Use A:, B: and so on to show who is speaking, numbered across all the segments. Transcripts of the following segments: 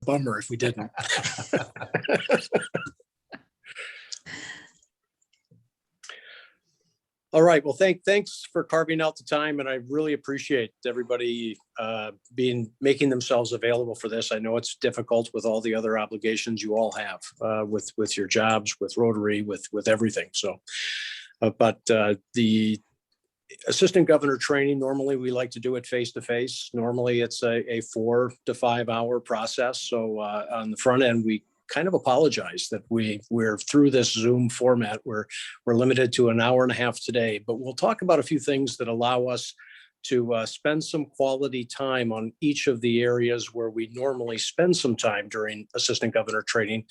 A: bummer if we didn't. All right. Well, thanks for carving out the time, and I really appreciate everybody making themselves available for this. I know it's difficult with all the other obligations you all have with your jobs, with Rotary, with everything. So, but the assistant governor training, normally we like to do it face to face. Normally it's a 4 to 5 hour process. So on the front end, we kind of apologize that we're through this Zoom format. We're limited to an hour and a half today, but we'll talk about a few things that allow us to spend some quality time on each of the areas where we normally spend some time during assistant governor training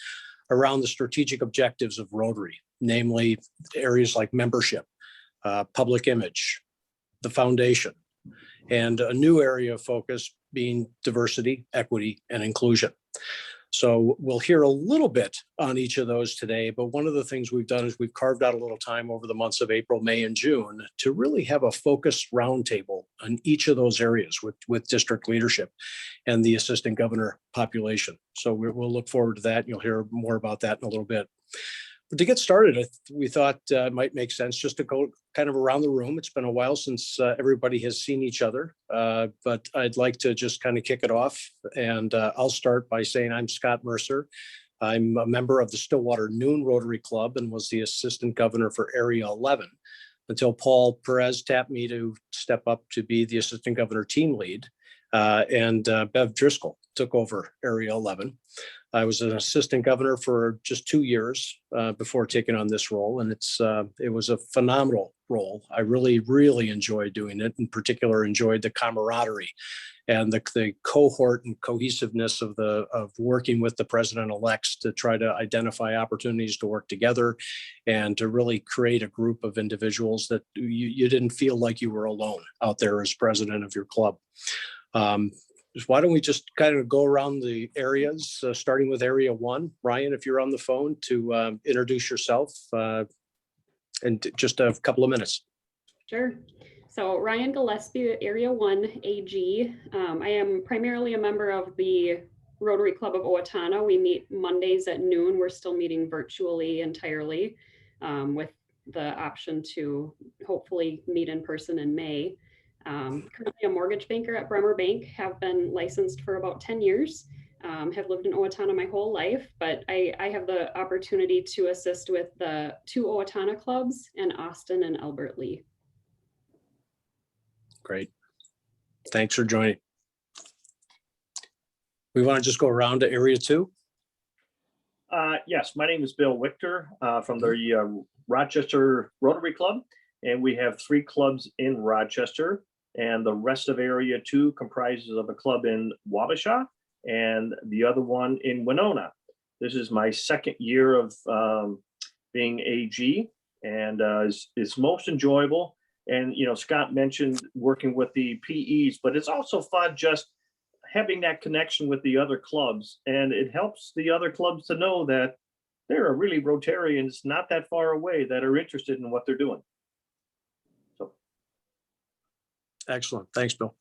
A: around the strategic objectives of Rotary, namely areas like membership, public image, the foundation, and a new area of focus being diversity, equity, and inclusion. So we'll hear a little bit on each of those today, but one of the things we've done is we've carved out a little time over the months of April, May, and June to really have a focused roundtable on each of those areas with district leadership and the assistant governor population. So we'll look forward to that. You'll hear more about that in a little bit. But to get started, we thought it might make sense just to go kind of around the room. It's been a while since everybody has seen each other, but I'd like to just kind of kick it off. And I'll start by saying I'm Scott Mercer. I'm a member of the Stillwater Noon Rotary Club and was the assistant governor for Area 11 until Paul Perez tapped me to step up to be the assistant governor team lead. And Bev Driscoll took over Area 11. I was an assistant governor for just 2 years before taking on this role, and it was a phenomenal role. I really enjoyed doing it. In particular, enjoyed the camaraderie and the cohort and cohesiveness of working with the president-elects to try to identify opportunities to work together and to really create a group of individuals that you didn't feel like you were alone out there as president of your club. Why don't we just kind of go around the areas, starting with Area 1. Ryan, if you're on the phone, to introduce yourself in just a couple of minutes.
B: Sure. So Ryan Gillespie, Area 1 AG. I am primarily a member of the Rotary Club of Owatonna. We meet Mondays at noon. We're still meeting virtually entirely with the option to hopefully meet in person in May. Currently a mortgage banker at Bremer Bank, have been licensed for about 10 years, have lived in Owatonna my whole life, but I have the opportunity to assist with the 2 Owatonna clubs in Austin and Albert Lee.
A: Great. Thanks for joining. We want to just go around to Area 2.
C: Yes, my name is Bill Wichter from the Rochester Rotary Club, and we have 3 clubs in Rochester. And the rest of Area 2 comprises of a club in Wabasha and the other one in Winona. This is my 2nd year of being AG, and it's most enjoyable. And, you know, Scott mentioned working with the PEs, but it's also fun just having that connection with the other clubs. And it helps the other clubs to know that there are really Rotarians not that far away that are interested in what they're doing.
A: Excellent. Thanks, Bill.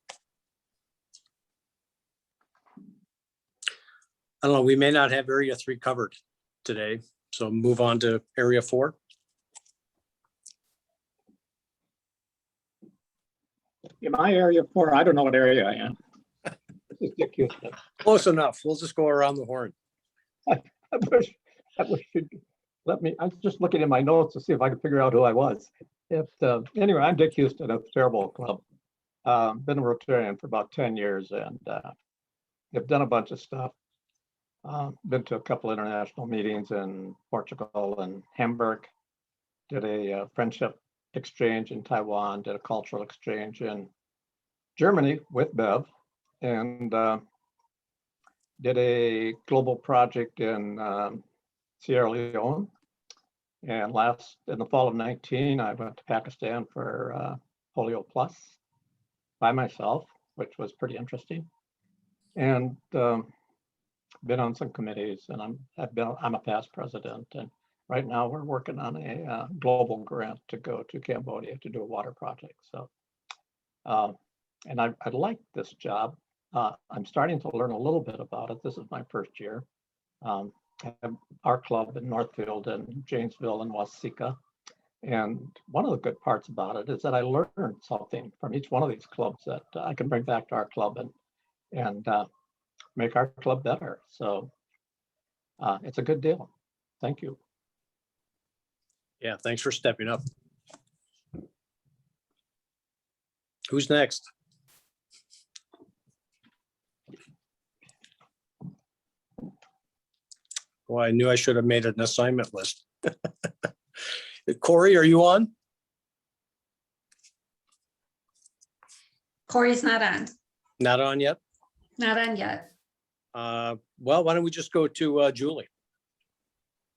A: I don't know, we may not have Area 3 covered today, so move on to Area 4.
D: In my Area 4, I don't know what area I am.
A: Close enough. We'll just go around the horn.
D: I wish you'd let me. I'm just looking at my notes to see if I can figure out who I was. Anyway, I'm Dick Houston of Faribault Club. Been a Rotarian for about 10 years and have done a bunch of stuff. Been to a couple international meetings in Portugal and Hamburg. Did a friendship exchange in Taiwan. Did a cultural exchange in Germany with Bev, and did a global project in Sierra Leone. And in the fall of 19, I went to Pakistan for Polio Plus by myself, which was pretty interesting. And been on some committees, and I'm a past president. And right now we're working on a global grant to go to Cambodia to do a water project. So, and I like this job. I'm starting to learn a little bit about it. This is my first year. I have our club in Northfield and Janesville and Waseca. And one of the good parts about it is that I learned something from each one of these clubs that I can bring back to our club and make our club better. So it's a good deal. Thank you.
A: Yeah, thanks for stepping up. Who's next? Well, I knew I should have made an assignment list. Corey, are you on?
E: Corey's not on,
A: Not on yet?
E: not on yet.
A: Well, why don't we just go to Julie?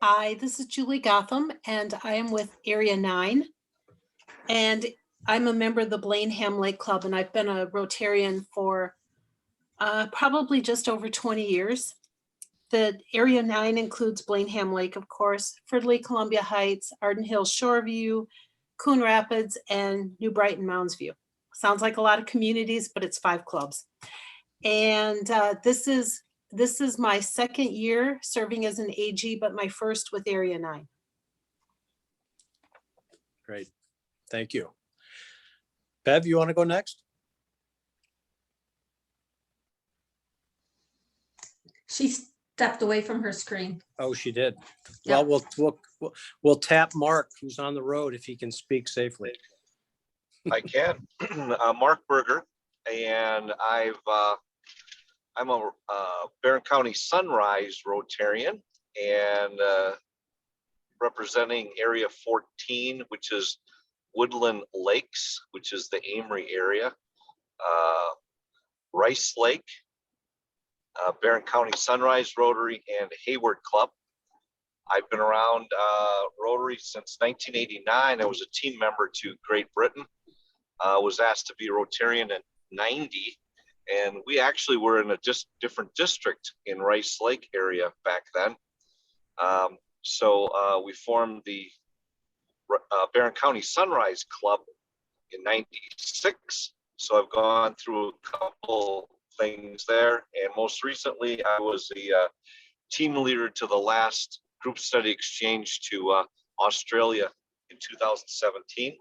F: Hi, this is Julie Gotham, and I am with Area 9. And I'm a member of the Blaneham Lake Club, and I've been a Rotarian for probably just over 20 years. The Area 9 includes Blaneham Lake, of course, Fridley, Columbia Heights, Arden Hills, Shoreview, Coon Rapids, and New Brighton, Mounds View. Sounds like a lot of communities, but it's 5 clubs. And this is my second year serving as an AG, but my first with Area 9.
A: Great, thank you. Bev, you want to go next?
E: She stepped away from her screen.
A: Oh, she did.
E: Yep.
A: Well, we'll tap Mark, who's on the road, if he can speak safely.
G: I can. Mark Berger, and I'm a Barron County Sunrise Rotarian and representing Area 14, which is Woodland Lakes, which is the Amory area, Rice Lake, Barron County Sunrise Rotary, and Hayward Club. I've been around Rotary since 1989. I was a team member to Great Britain. Was asked to be a Rotarian in 90, and we actually were in a different district in Rice Lake area back then. So we formed the Barron County Sunrise Club in 96. So I've gone through a couple things there, and most recently I was the team leader to the last group study exchange to Australia in 2017.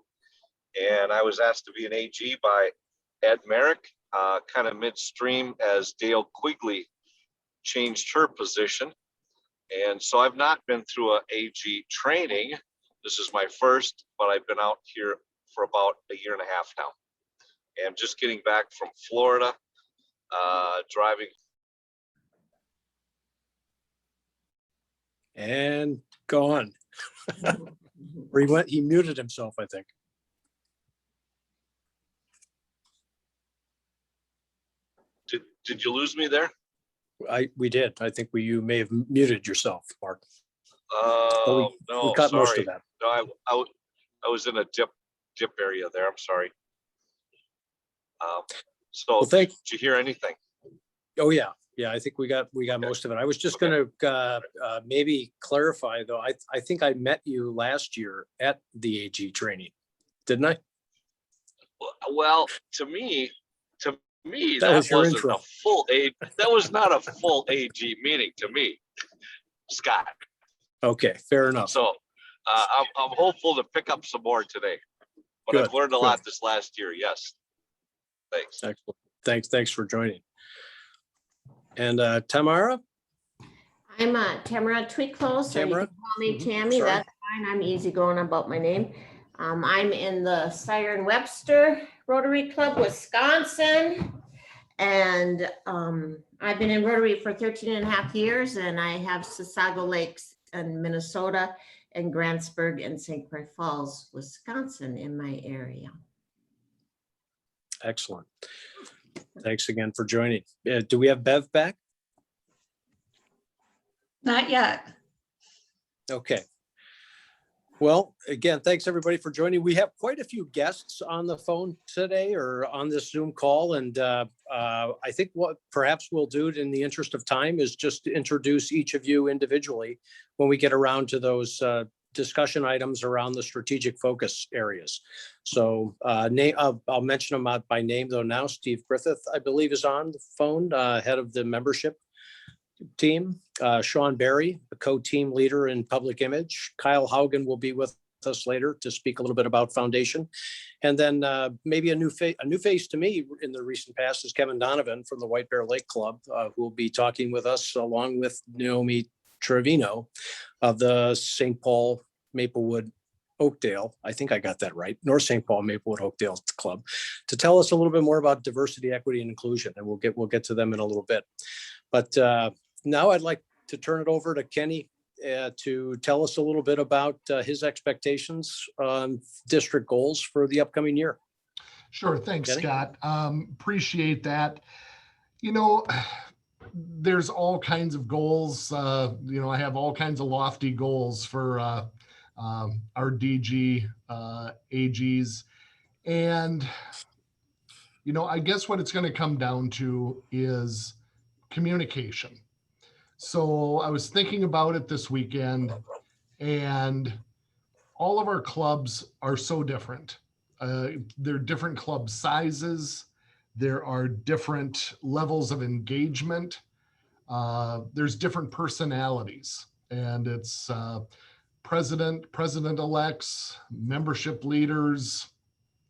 G: And I was asked to be an AG by Ed Merrick, kind of midstream as Dale Quigley changed her position. And so I've not been through a AG training. This is my first, but I've been out here for about a year and a half now. And I'm just getting back from Florida, driving.
A: And gone. He muted himself, I think.
G: Did you lose me there?
A: We did. I think you may have muted yourself, Mark.
G: Oh, no,
A: We cut most
G: sorry.
A: of that.
G: No, I was in a dip area there. I'm sorry. So
A: Well,
G: did you hear anything?
A: Oh, yeah. Yeah, I think we got most of it. I was just gonna maybe clarify, though. I think I met you last year at the AG training, didn't I?
G: Well, to me,
A: That
G: that
A: was your
G: wasn't
A: intro.
G: a full AG. That was not a full AG meeting to me, Scott.
A: Okay, fair enough.
G: So I'm hopeful to pick up some more today, but
A: Good,
G: I've learned a
A: good.
G: lot this last year. Yes. Thanks.
A: Excellent. Thanks for joining. And Tamara?
H: I'm Tamara Tweetclose, or you
A: Tamara?
H: can call me
A: Mhm,
H: Tammy,
A: sorry.
H: that's fine, I'm easy going about my name. I'm in the Siren Webster Rotary Club, Wisconsin. And I've been in Rotary for 13 and a half years, and I have Sasago Lakes in Minnesota and Grantsburg and St. Clair Falls, Wisconsin in my area.
A: Excellent. Thanks again for joining. Do we have Bev back?
E: Not yet.
A: Okay. Well, again, thanks everybody for joining. We have quite a few guests on the phone today or on this Zoom call. And I think what perhaps we'll do in the interest of time is just to introduce each of you individually when we get around to those discussion items around the strategic focus areas. So I'll mention them out by name though now. Steve Griffith, I believe, is on the phone, head of the membership team. Sean Berry, the co-team leader in public image. Kyle Haugen will be with us later to speak a little bit about foundation. And then maybe a new face to me in the recent past is Kevin Donovan from the White Bear Lake Club, who will be talking with us along with Naomi Trevino of the St. Paul Maplewood Oakdale. I think I got that right. North St. Paul Maplewood Oakdale Club, to tell us a little bit more about diversity, equity, and inclusion. And we'll get to them in a little bit. But now I'd like to turn it over to Kenny to tell us a little bit about his expectations on district goals for the upcoming year.
I: Sure. Thanks,
A: Kenny?
I: Scott. Appreciate that. You know, there's all kinds of goals. You know, I have all kinds of lofty goals for our DG, AGs. And, you know, I guess what it's going to come down to is communication. So I was thinking about it this weekend, and all of our clubs are so different. They're different club sizes. There are different levels of engagement. There's different personalities, and it's president-elects, membership leaders,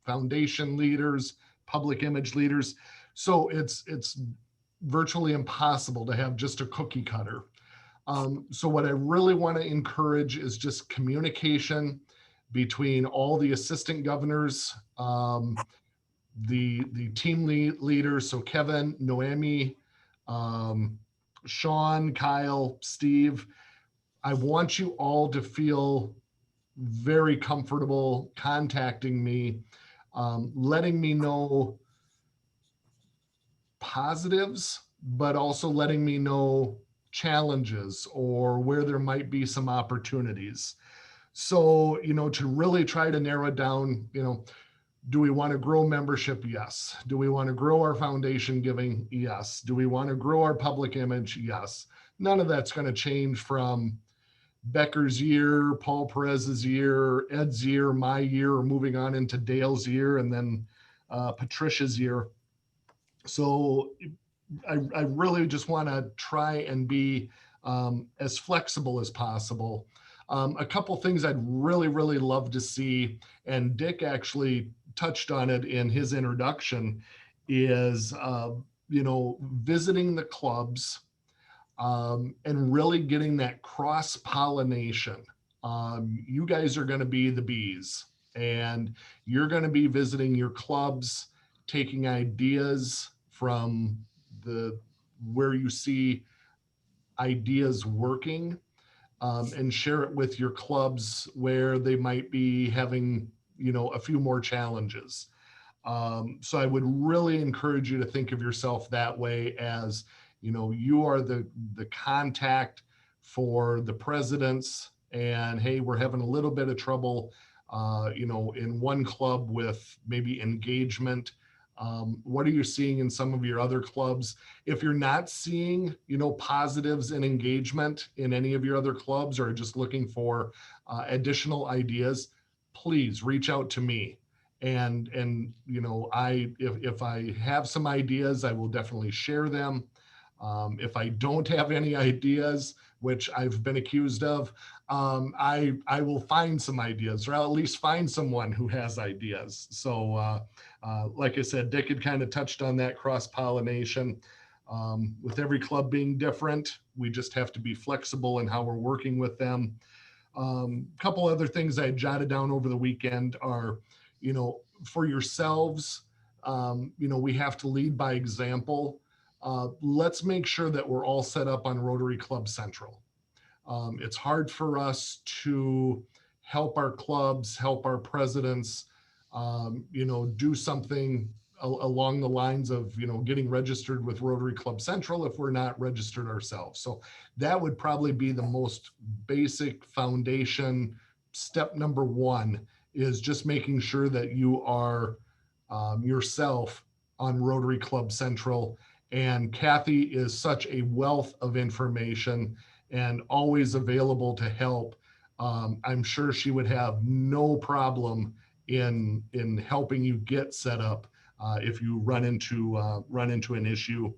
I: foundation leaders, public image leaders. So it's virtually impossible to have just a cookie cutter. So what I really want to encourage is just communication between all the assistant governors, the team leaders, so Kevin, Noemi, Sean, Kyle, Steve. I want you all to feel very comfortable contacting me, letting me know positives, but also letting me know challenges or where there might be some opportunities. So, you know, to really try to narrow it down, you know, do we want to grow membership? Yes. Do we want to grow our foundation giving? Yes. Do we want to grow our public image? Yes. None of that's going to change from Becker's year, Paul Perez's year, Ed's year, my year, or moving on into Dale's year, and then Patricia's year. So I really just want to try and be as flexible as possible. A couple things I'd really love to see, and Dick actually touched on it in his introduction, is you know, visiting the clubs and really getting that cross-pollination. You guys are going to be the bees, and you're going to be visiting your clubs, taking ideas from where you see ideas working, and share it with your clubs where they might be having, you know, a few more challenges. So I would really encourage you to think of yourself that way, as, you know, you are the contact for the presidents, and hey, we're having a little bit of trouble, you know, in one club with maybe engagement. What are you seeing in some of your other clubs? If you're not seeing, you know, positives in engagement in any of your other clubs, or just looking for additional ideas, please reach out to me. And you know, if I have some ideas, I will definitely share them. If I don't have any ideas, which I've been accused of, I will find some ideas, or I'll at least find someone who has ideas. So like I said, Dick had kind of touched on that cross-pollination. With every club being different, we just have to be flexible in how we're working with them. A couple other things I jotted down over the weekend are, you know, for yourselves, you know, we have to lead by example. Let's make sure that we're all set up on Rotary Club Central. It's hard for us to help our clubs, help our presidents, you know, do something along the lines of, you know, getting registered with Rotary Club Central if we're not registered ourselves. So that would probably be the most basic foundation. Step number one is just making sure that you are yourself on Rotary Club Central. And Kathy is such a wealth of information and always available to help. I'm sure she would have no problem in helping you get set up if you run into an issue.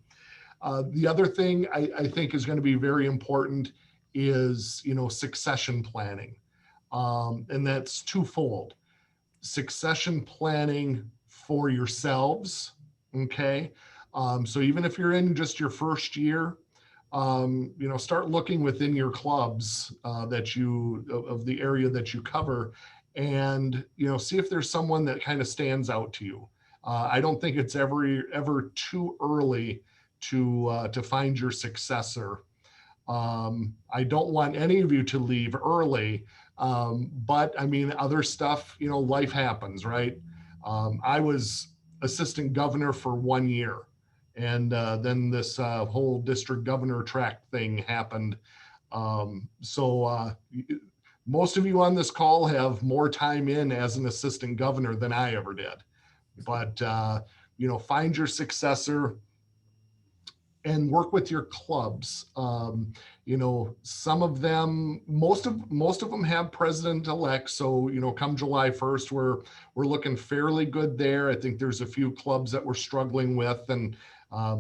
I: The other thing I think is going to be very important is, succession planning. And that's twofold. Succession planning for yourselves, okay? So even if you're in just your first year, start looking within your clubs of the area that you cover, and, see if there's someone that kind of stands out to you. I don't think it's ever too early to find your successor. I don't want any of you to leave early, but I mean, other stuff, life happens, right? I was assistant governor for 1 year, and then this whole district governor track thing happened. So most of you on this call have more time in as an assistant governor than I ever did. But find your successor and work with your clubs. Some of them, most of them have president-elect. So, come July 1st, we're looking fairly good there. I think there's a few clubs that we're struggling with, and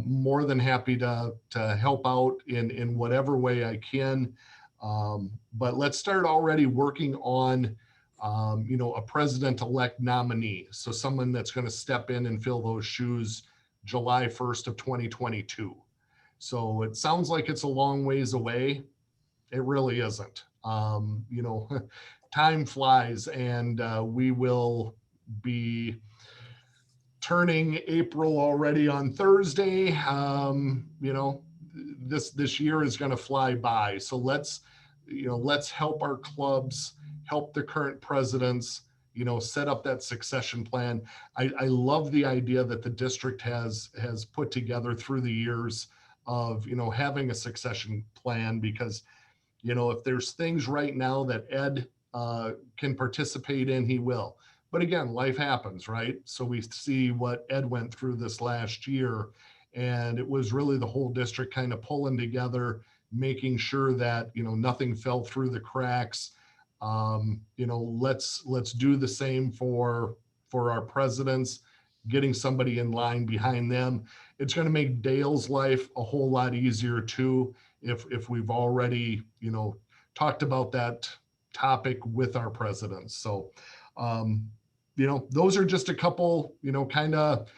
I: more than happy to help out in whatever way I can. But let's start already working on, a president-elect nominee. So someone that's going to step in and fill those shoes July 1st of 2022. So it sounds like it's a long ways away. It really isn't. Time flies, and we will be turning April already on Thursday. This year is going to fly by. So let's help our clubs, help the current presidents, set up that succession plan. I love the idea that the district has put together through the years of, having a succession plan, because, if there's things right now that Ed can participate in, he will. But again, life happens, right? So we see what Ed went through this last year, and it was really the whole district kind of pulling together, making sure that, nothing fell through the cracks. Let's do the same for our presidents, getting somebody in line behind them. It's going to make Dale's life a whole lot easier too, if we've already, talked about that topic with our presidents. So, those are just a couple, kind of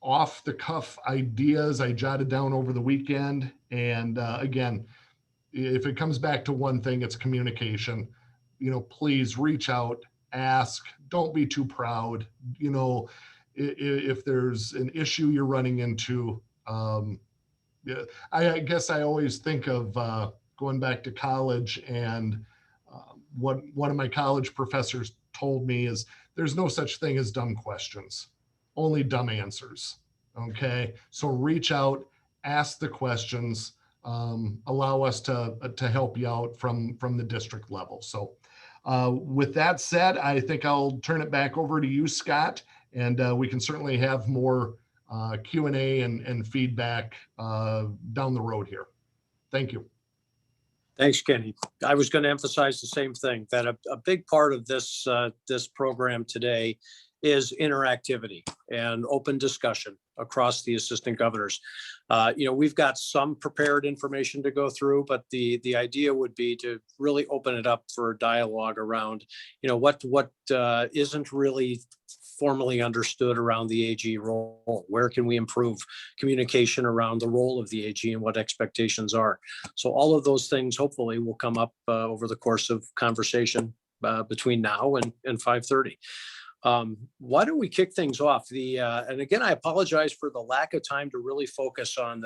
I: off the cuff ideas I jotted down over the weekend. And again, if it comes back to one thing, it's communication. Please reach out, ask, don't be too proud. If there's an issue you're running into, I guess I always think of going back to college, and what one of my college professors told me is there's no such thing as dumb questions, only dumb answers. Okay, so reach out, ask the questions, allow us to help you out from the district level. So with that said, I think I'll turn it back over to you, Scott, and we can certainly have more Q&A and feedback down the road here. Thank you.
A: Thanks, Kenny. I was going to emphasize the same thing, that a big part of this program today is interactivity and open discussion across the assistant governors. We've got some prepared information to go through, but the idea would be to really open it up for dialogue around, what isn't really formally understood around the AG role. Where can we improve communication around the role of the AG and what expectations are? So all of those things hopefully will come up over the course of conversation between now and 5:30. Why don't we kick things off? And again, I apologize for the lack of time to really focus on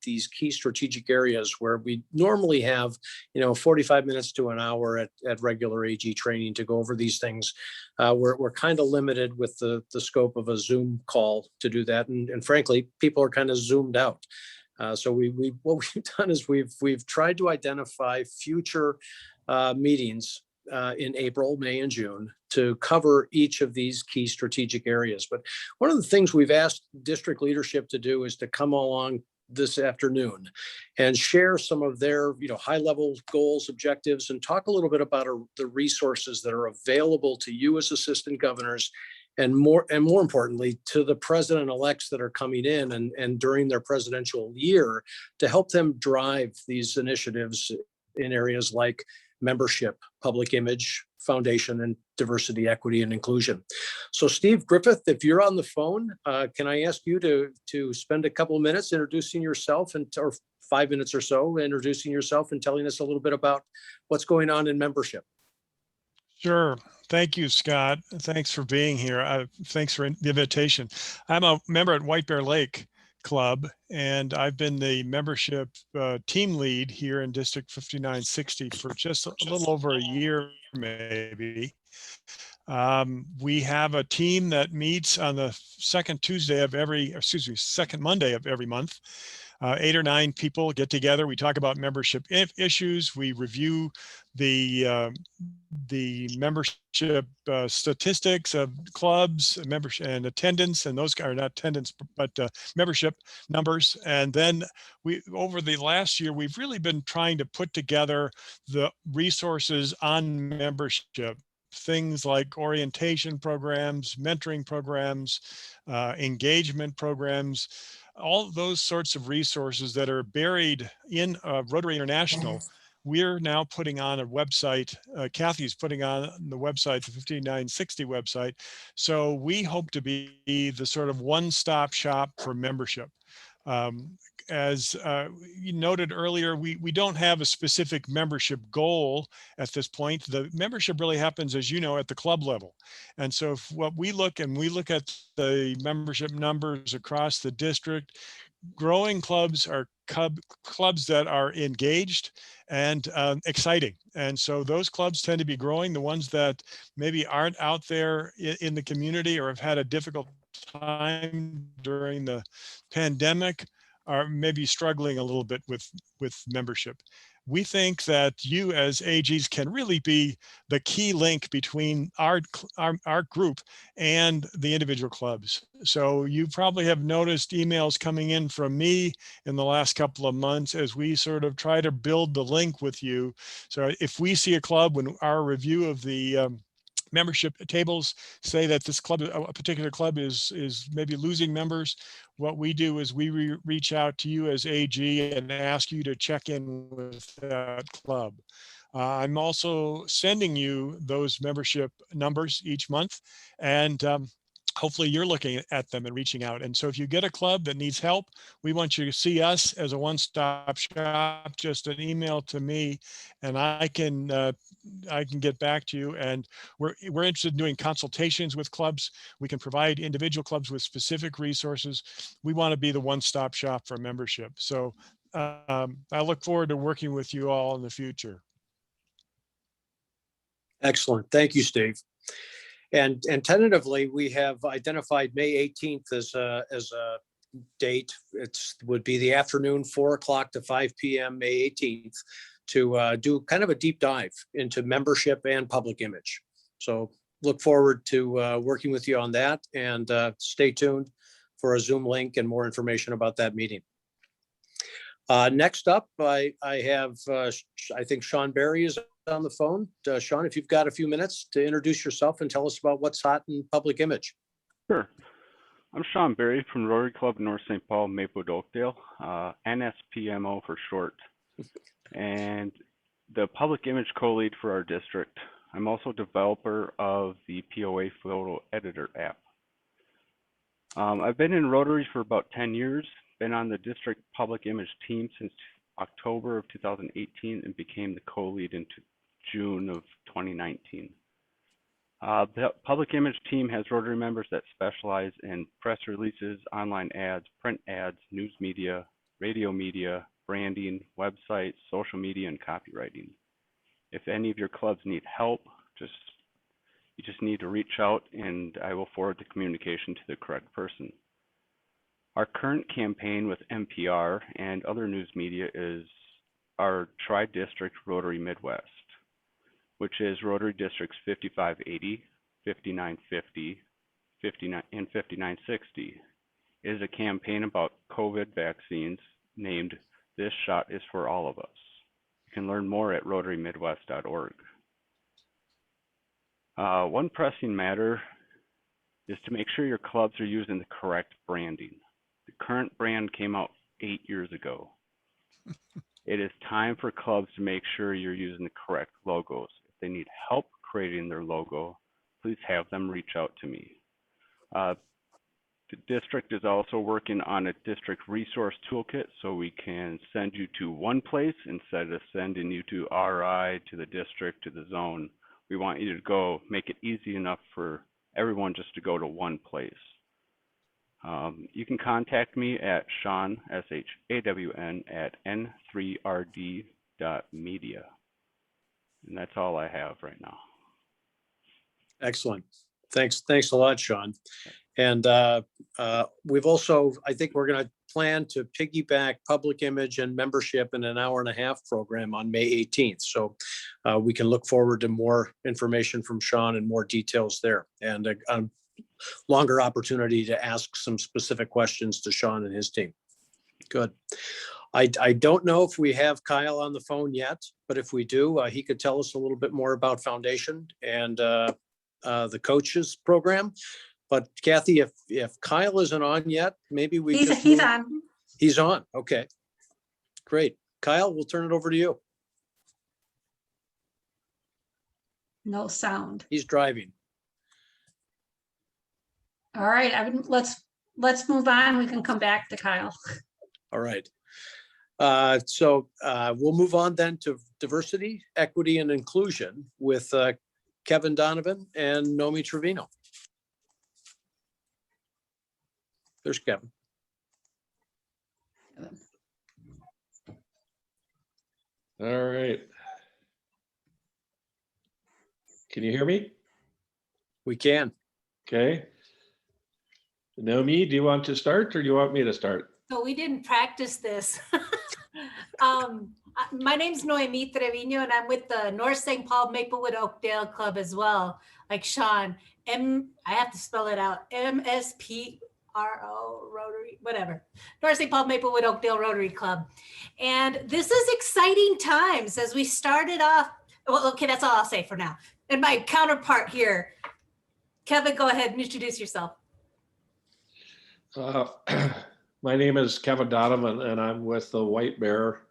A: these key strategic areas where we normally have, 45 minutes to an hour at regular AG training to go over these things. We're kind of limited with the scope of a Zoom call to do that, and frankly, people are kind of zoomed out. So what we've done is we've tried to identify future meetings in April, May, and June to cover each of these key strategic areas. But one of the things we've asked district leadership to do is to come along this afternoon and share some of their, high-level goals, objectives, and talk a little bit about the resources that are available to you as assistant governors, and more importantly, to the president-elects that are coming in and during their presidential year, to help them drive these initiatives in areas like membership, public image, foundation, and diversity, equity, and inclusion. So Steve Griffith, if you're on the phone, can I ask you to spend a couple of minutes introducing yourself, or 5 minutes or so introducing yourself and telling us a little bit about what's going on in membership?
J: Sure. Thank you, Scott. Thanks for being here. Thanks for the invitation. I'm a member at White Bear Lake Club, and I've been the membership team lead here in District 5960 for just a little over a year, maybe. We have a team that meets on the second Monday of every month. 8 or 9 people get together. We talk about membership issues. We review the membership statistics of clubs, membership and attendance, and those are not attendance, but membership numbers. And then over the last year, we've really been trying to put together the resources on membership. Things like orientation programs, mentoring programs, engagement programs, all those sorts of resources that are buried in Rotary International. We're now putting on a website. Kathy's putting on the website, the 5960 website. So we hope to be the sort of one-stop shop for membership. As you noted earlier, we don't have a specific membership goal at this point. The membership really happens, as you know, at the club level. And so what we look at the membership numbers across the district. Growing clubs are clubs that are engaged and exciting. And so those clubs tend to be growing. The ones that maybe aren't out there in the community or have had a difficult time during the pandemic are maybe struggling a little bit with membership. We think that you as AGs can really be the key link between our group and the individual clubs. So you probably have noticed emails coming in from me in the last couple of months as we sort of try to build the link with you. So if we see a club, when our review of the membership tables say that this club, a particular club is maybe losing members, what we do is we reach out to you as AG and ask you to check in with that club. I'm also sending you those membership numbers each month, and hopefully you're looking at them and reaching out. And so if you get a club that needs help, we want you to see us as a one-stop shop. Just an email to me, and I can get back to you. And we're interested in doing consultations with clubs. We can provide individual clubs with specific resources. We want to be the one-stop shop for membership. So I look forward to working with you all in the future.
A: Excellent. Thank you, Steve. And tentatively, we have identified May 18th as a date. Would be the afternoon, 4 o'clock to 5 p.m. May 18th, to do kind of a deep dive into membership and public image. So look forward to working with you on that, and stay tuned for a Zoom link and more information about that meeting. Next up, I have, I think Sean Berry is on the phone. Sean, if you've got a few minutes to introduce yourself and tell us about what's hot in public image.
K: Sure. I'm Sean Berry from Rotary Club North St. Paul, Maplewood, Oakdale, NSPMO for short, and the public image co-lead for our district. I'm also developer of the POA photo editor app. I've been in Rotary for about 10 years, been on the district public image team since October of 2018 and became the co-lead in June of 2019. The public image team has Rotary members that specialize in press releases, online ads, print ads, news media, radio media, branding, websites, social media, and copywriting. If any of your clubs need help, you just need to reach out and I will forward the communication to the correct person. Our current campaign with NPR and other news media is our Tri-District Rotary Midwest, which is Rotary Districts 5580, 5950, 59, and 5960. It is a campaign about COVID vaccines, named "This Shot is for All of Us." You can learn more at rotarymidwest.org. One pressing matter is to make sure your clubs are using the correct branding. The current brand came out 8 years ago. It is time for clubs to make sure you're using the correct logos. If they need help creating their logo, please have them reach out to me. The district is also working on a district resource toolkit so we can send you to one place instead of sending you to RI, to the district, to the zone. We want you to go, make it easy enough for everyone just to go to one place. You can contact me at Shawn, SHAWN, at n3rd.media. And that's all I have right now.
A: Excellent. Thanks a lot, Sean. And we've also, I think we're going to plan to piggyback public image and membership in an 1.5 hour program on May 18th. So we can look forward to more information from Sean and more details there, and a longer opportunity to ask some specific questions to Sean and his team. Good. I don't know if we have Kyle on the phone yet, but if we do, he could tell us a little bit more about Foundation and the coaches program. But Kathy, if Kyle isn't on yet, maybe we
E: He's on.
A: He's on. Okay, great. Kyle, we'll turn it over to you.
E: No sound.
A: He's driving.
E: All right, let's move on. We can come back to Kyle.
A: All right. So we'll move on then to diversity, equity, and inclusion with Kevin Donovan and Nomi Trevino. There's Kevin.
L: All right. Can you hear me?
A: We can.
L: Okay. Nomi, do you want to start or do you want me to start?
F: So we didn't practice this. My name's Noemi Trevino, and I'm with the North St. Paul Maplewood Oakdale Club as well, like Sean. I have to spell it out. MSPRO Rotary, whatever. North St. Paul Maplewood Oakdale Rotary Club. And this is exciting times as we started off. Well, okay, that's all I'll say for now. And my counterpart here, Kevin, go ahead and introduce yourself.
L: My name is Kevin Donovan, and I'm with the White Bear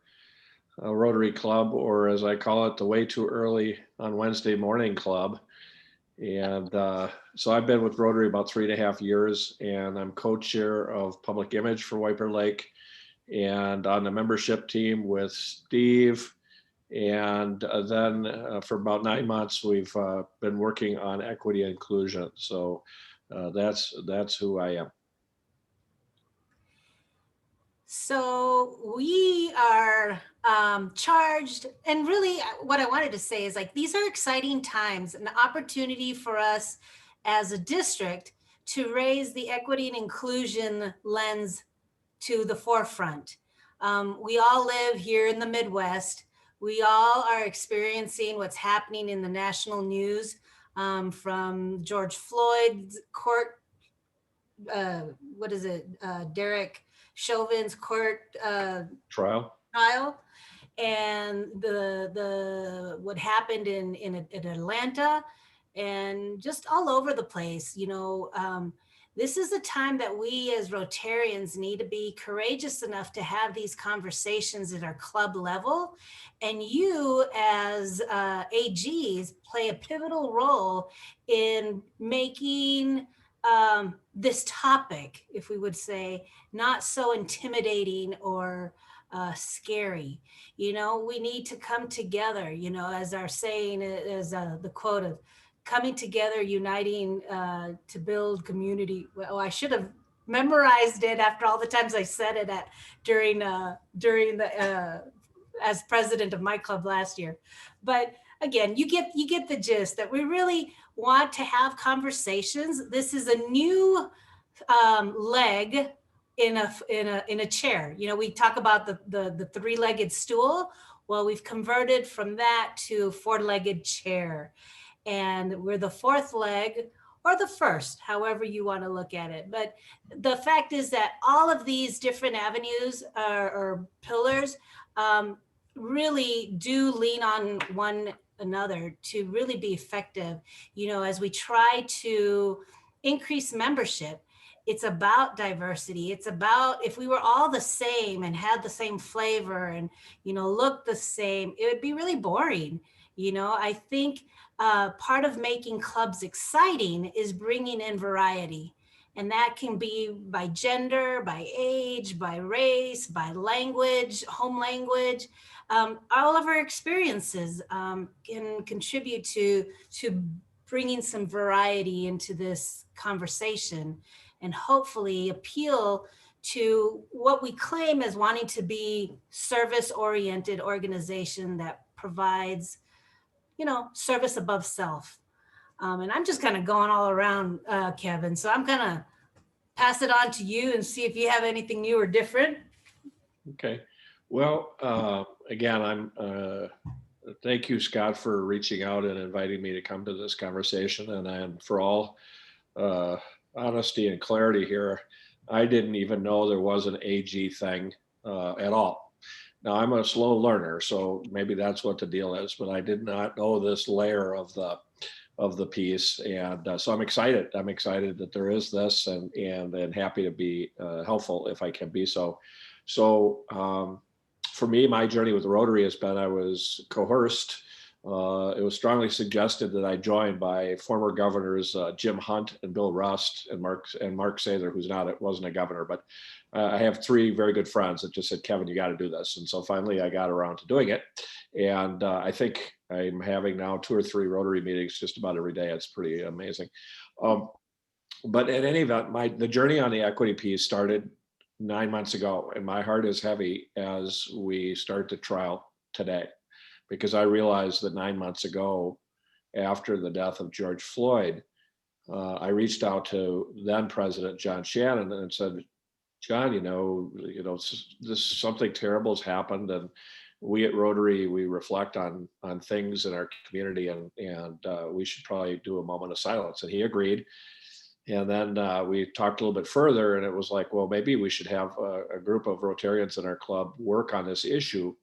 L: Rotary Club, or as I call it, the Way Too Early on Wednesday Morning Club. And so I've been with Rotary about 3.5 years, and I'm co-chair of public image for White Bear Lake, and on the membership team with Steve. And then for about 9 months, we've been working on equity and inclusion. So that's who I am.
F: So we are charged, and really what I wanted to say is, like, these are exciting times, an opportunity for us as a district to raise the equity and inclusion lens to the forefront. We all live here in the Midwest. We all are experiencing what's happening in the national news, from George Floyd's court, Derek Chauvin's court
L: Trial,
F: and the what happened in Atlanta, and just all over the place. You know, this is a time that we as Rotarians need to be courageous enough to have these conversations at our club level, and you as AGs play a pivotal role in making this topic, if we would say, not so intimidating or scary. You know, we need to come together, you know, as our saying is the quote of coming together, uniting to build community. Well, I should have memorized it after all the times I said it during the as president of my club last year. But again, you get the gist that we really want to have conversations. This is a new leg in a chair. You know, we talk about the three-legged stool. Well, we've converted from that to four-legged chair, and we're the fourth leg, or the first, however you want to look at it. But the fact is that all of these different avenues or pillars really do lean on one another to really be effective. You know, as we try to increase membership, it's about diversity. It's about, if we were all the same and had the same flavor and, you know, looked the same, it would be really boring. You know, I think part of making clubs exciting is bringing in variety. And that can be by gender, by age, by race, by language, home language. All of our experiences can contribute to bringing some variety into this conversation and hopefully appeal to what we claim as wanting to be service-oriented organization that provides, you know, service above self. And I'm just kind of going all around, Kevin. So I'm going to pass it on to you and see if you have anything new or different.
L: Okay. Well, again, thank you, Scott, for reaching out and inviting me to come to this conversation. And for all honesty and clarity here, I didn't even know there was an AG thing at all. Now, I'm a slow learner, so maybe that's what the deal is, but I did not know this layer of the piece. And so I'm excited. I'm excited that there is this and happy to be helpful if I can be so. So for me, my journey with the Rotary has been, I was coerced. It was strongly suggested that I join by former governors Jim Hunt and Bill Rust and Mark Sather, wasn't a governor, but I have three very good friends that just said, Kevin, you got to do this. And so finally I got around to doing it. And I think I'm having now 2 or 3 Rotary meetings just about every day. It's pretty amazing. But in any event, the journey on the equity piece started 9 months ago, and my heart is heavy as we start the trial today, because I realized that 9 months ago, after the death of George Floyd, I reached out to then President John Shannon and said, John, you know, something terrible has happened, and we at Rotary, we reflect on things in our community, and we should probably do a moment of silence. And he agreed. And then we talked a little bit further, and it was like, well, maybe we should have a group of Rotarians in our club work on this issue,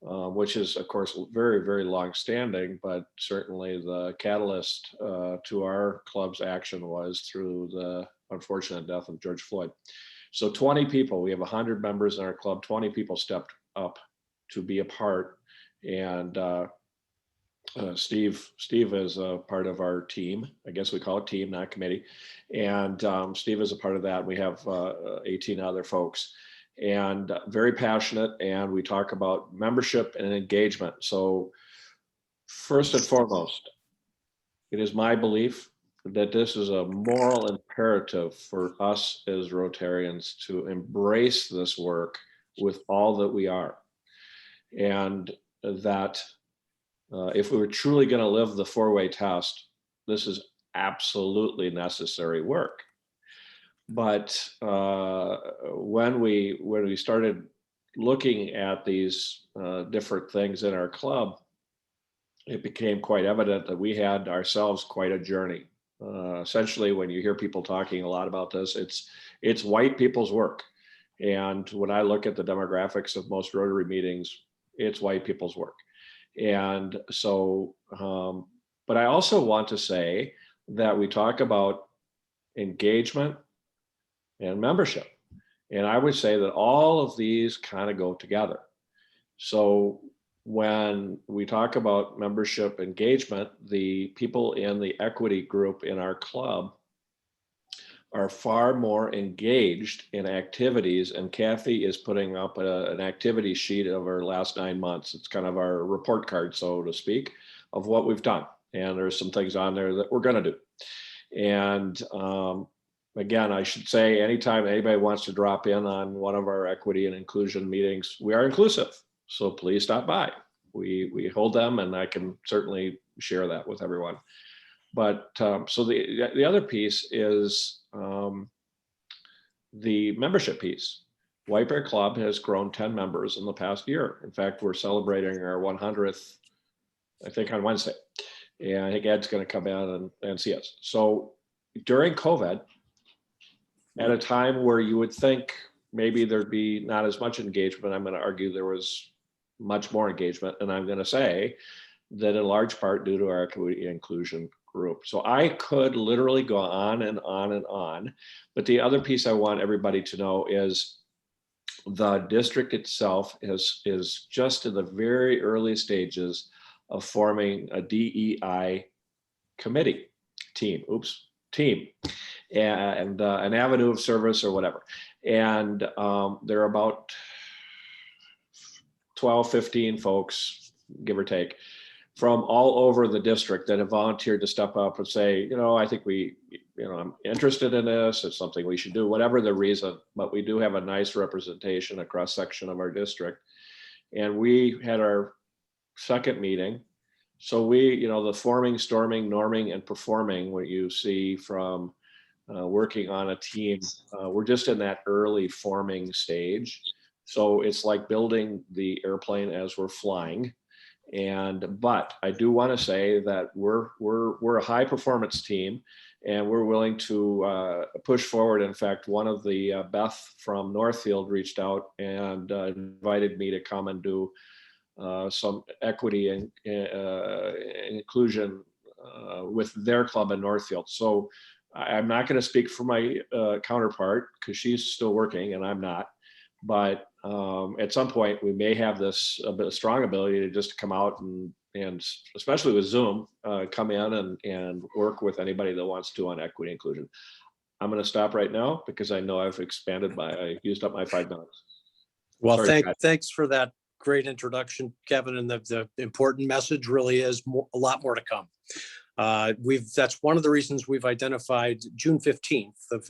L: which is, of course, very, very long-standing, but certainly the catalyst to our club's action was through the unfortunate death of George Floyd. So 20 people, we have 100 members in our club, 20 people stepped up to be a part. And Steve is a part of our team. I guess we call it team, not committee. And Steve is a part of that. We have 18 other folks, and very passionate. And we talk about membership and engagement. So first and foremost, it is my belief that this is a moral imperative for us as Rotarians to embrace this work with all that we are. And that if we were truly going to live the 4-way test, this is absolutely necessary work. But when we started looking at these different things in our club, it became quite evident that we had ourselves quite a journey. Essentially, when you hear people talking a lot about this, it's white people's work. And when I look at the demographics of most Rotary meetings, it's white people's work. And so, but I also want to say that we talk about engagement and membership. And I would say that all of these kind of go together. So when we talk about membership engagement, the people in the equity group in our club are far more engaged in activities, and Kathy is putting up an activity sheet of our last 9 months. It's kind of our report card, so to speak, of what we've done. And there's some things on there that we're going to do. And again, I should say, anytime anybody wants to drop in on one of our equity and inclusion meetings, we are inclusive. So please stop by. We hold them, and I can certainly share that with everyone. But so the other piece is the membership piece. White Bear Club has grown 10 members in the past year. In fact, we're celebrating our 100th, I think, on Wednesday. And I think Ed's going to come in and see us. So during COVID, at a time where you would think maybe there'd be not as much engagement, I'm going to argue there was much more engagement. And I'm going to say that in large part due to our equity and inclusion group. So I could literally go on and on and on. But the other piece I want everybody to know is the district itself is just in the very early stages of forming a DEI team, and an avenue of service or whatever. And there are about 12, 15 folks, give or take, from all over the district that have volunteered to step up and say, I think I'm interested in this. It's something we should do, whatever the reason. But we do have a nice representation, a cross section of our district. And we had our second meeting. So we, the forming, storming, norming, and performing, what you see from working on a team, we're just in that early forming stage. So it's like building the airplane as we're flying. But I do want to say that we're a high performance team, and we're willing to push forward. In fact, one of the Beth from Northfield reached out and invited me to come and do some equity and inclusion with their club in Northfield. So I'm not going to speak for my counterpart because she's still working and I'm not. But at some point we may have this a strong ability to just come out and especially with Zoom, come in and work with anybody that wants to on equity inclusion. I'm going to stop right now because I know I've I used up my 5 minutes.
A: Well,
L: Sorry,
A: thanks for that great introduction, Kevin. And the important message really is a lot more to come. That's one of the reasons we've identified June 15th, at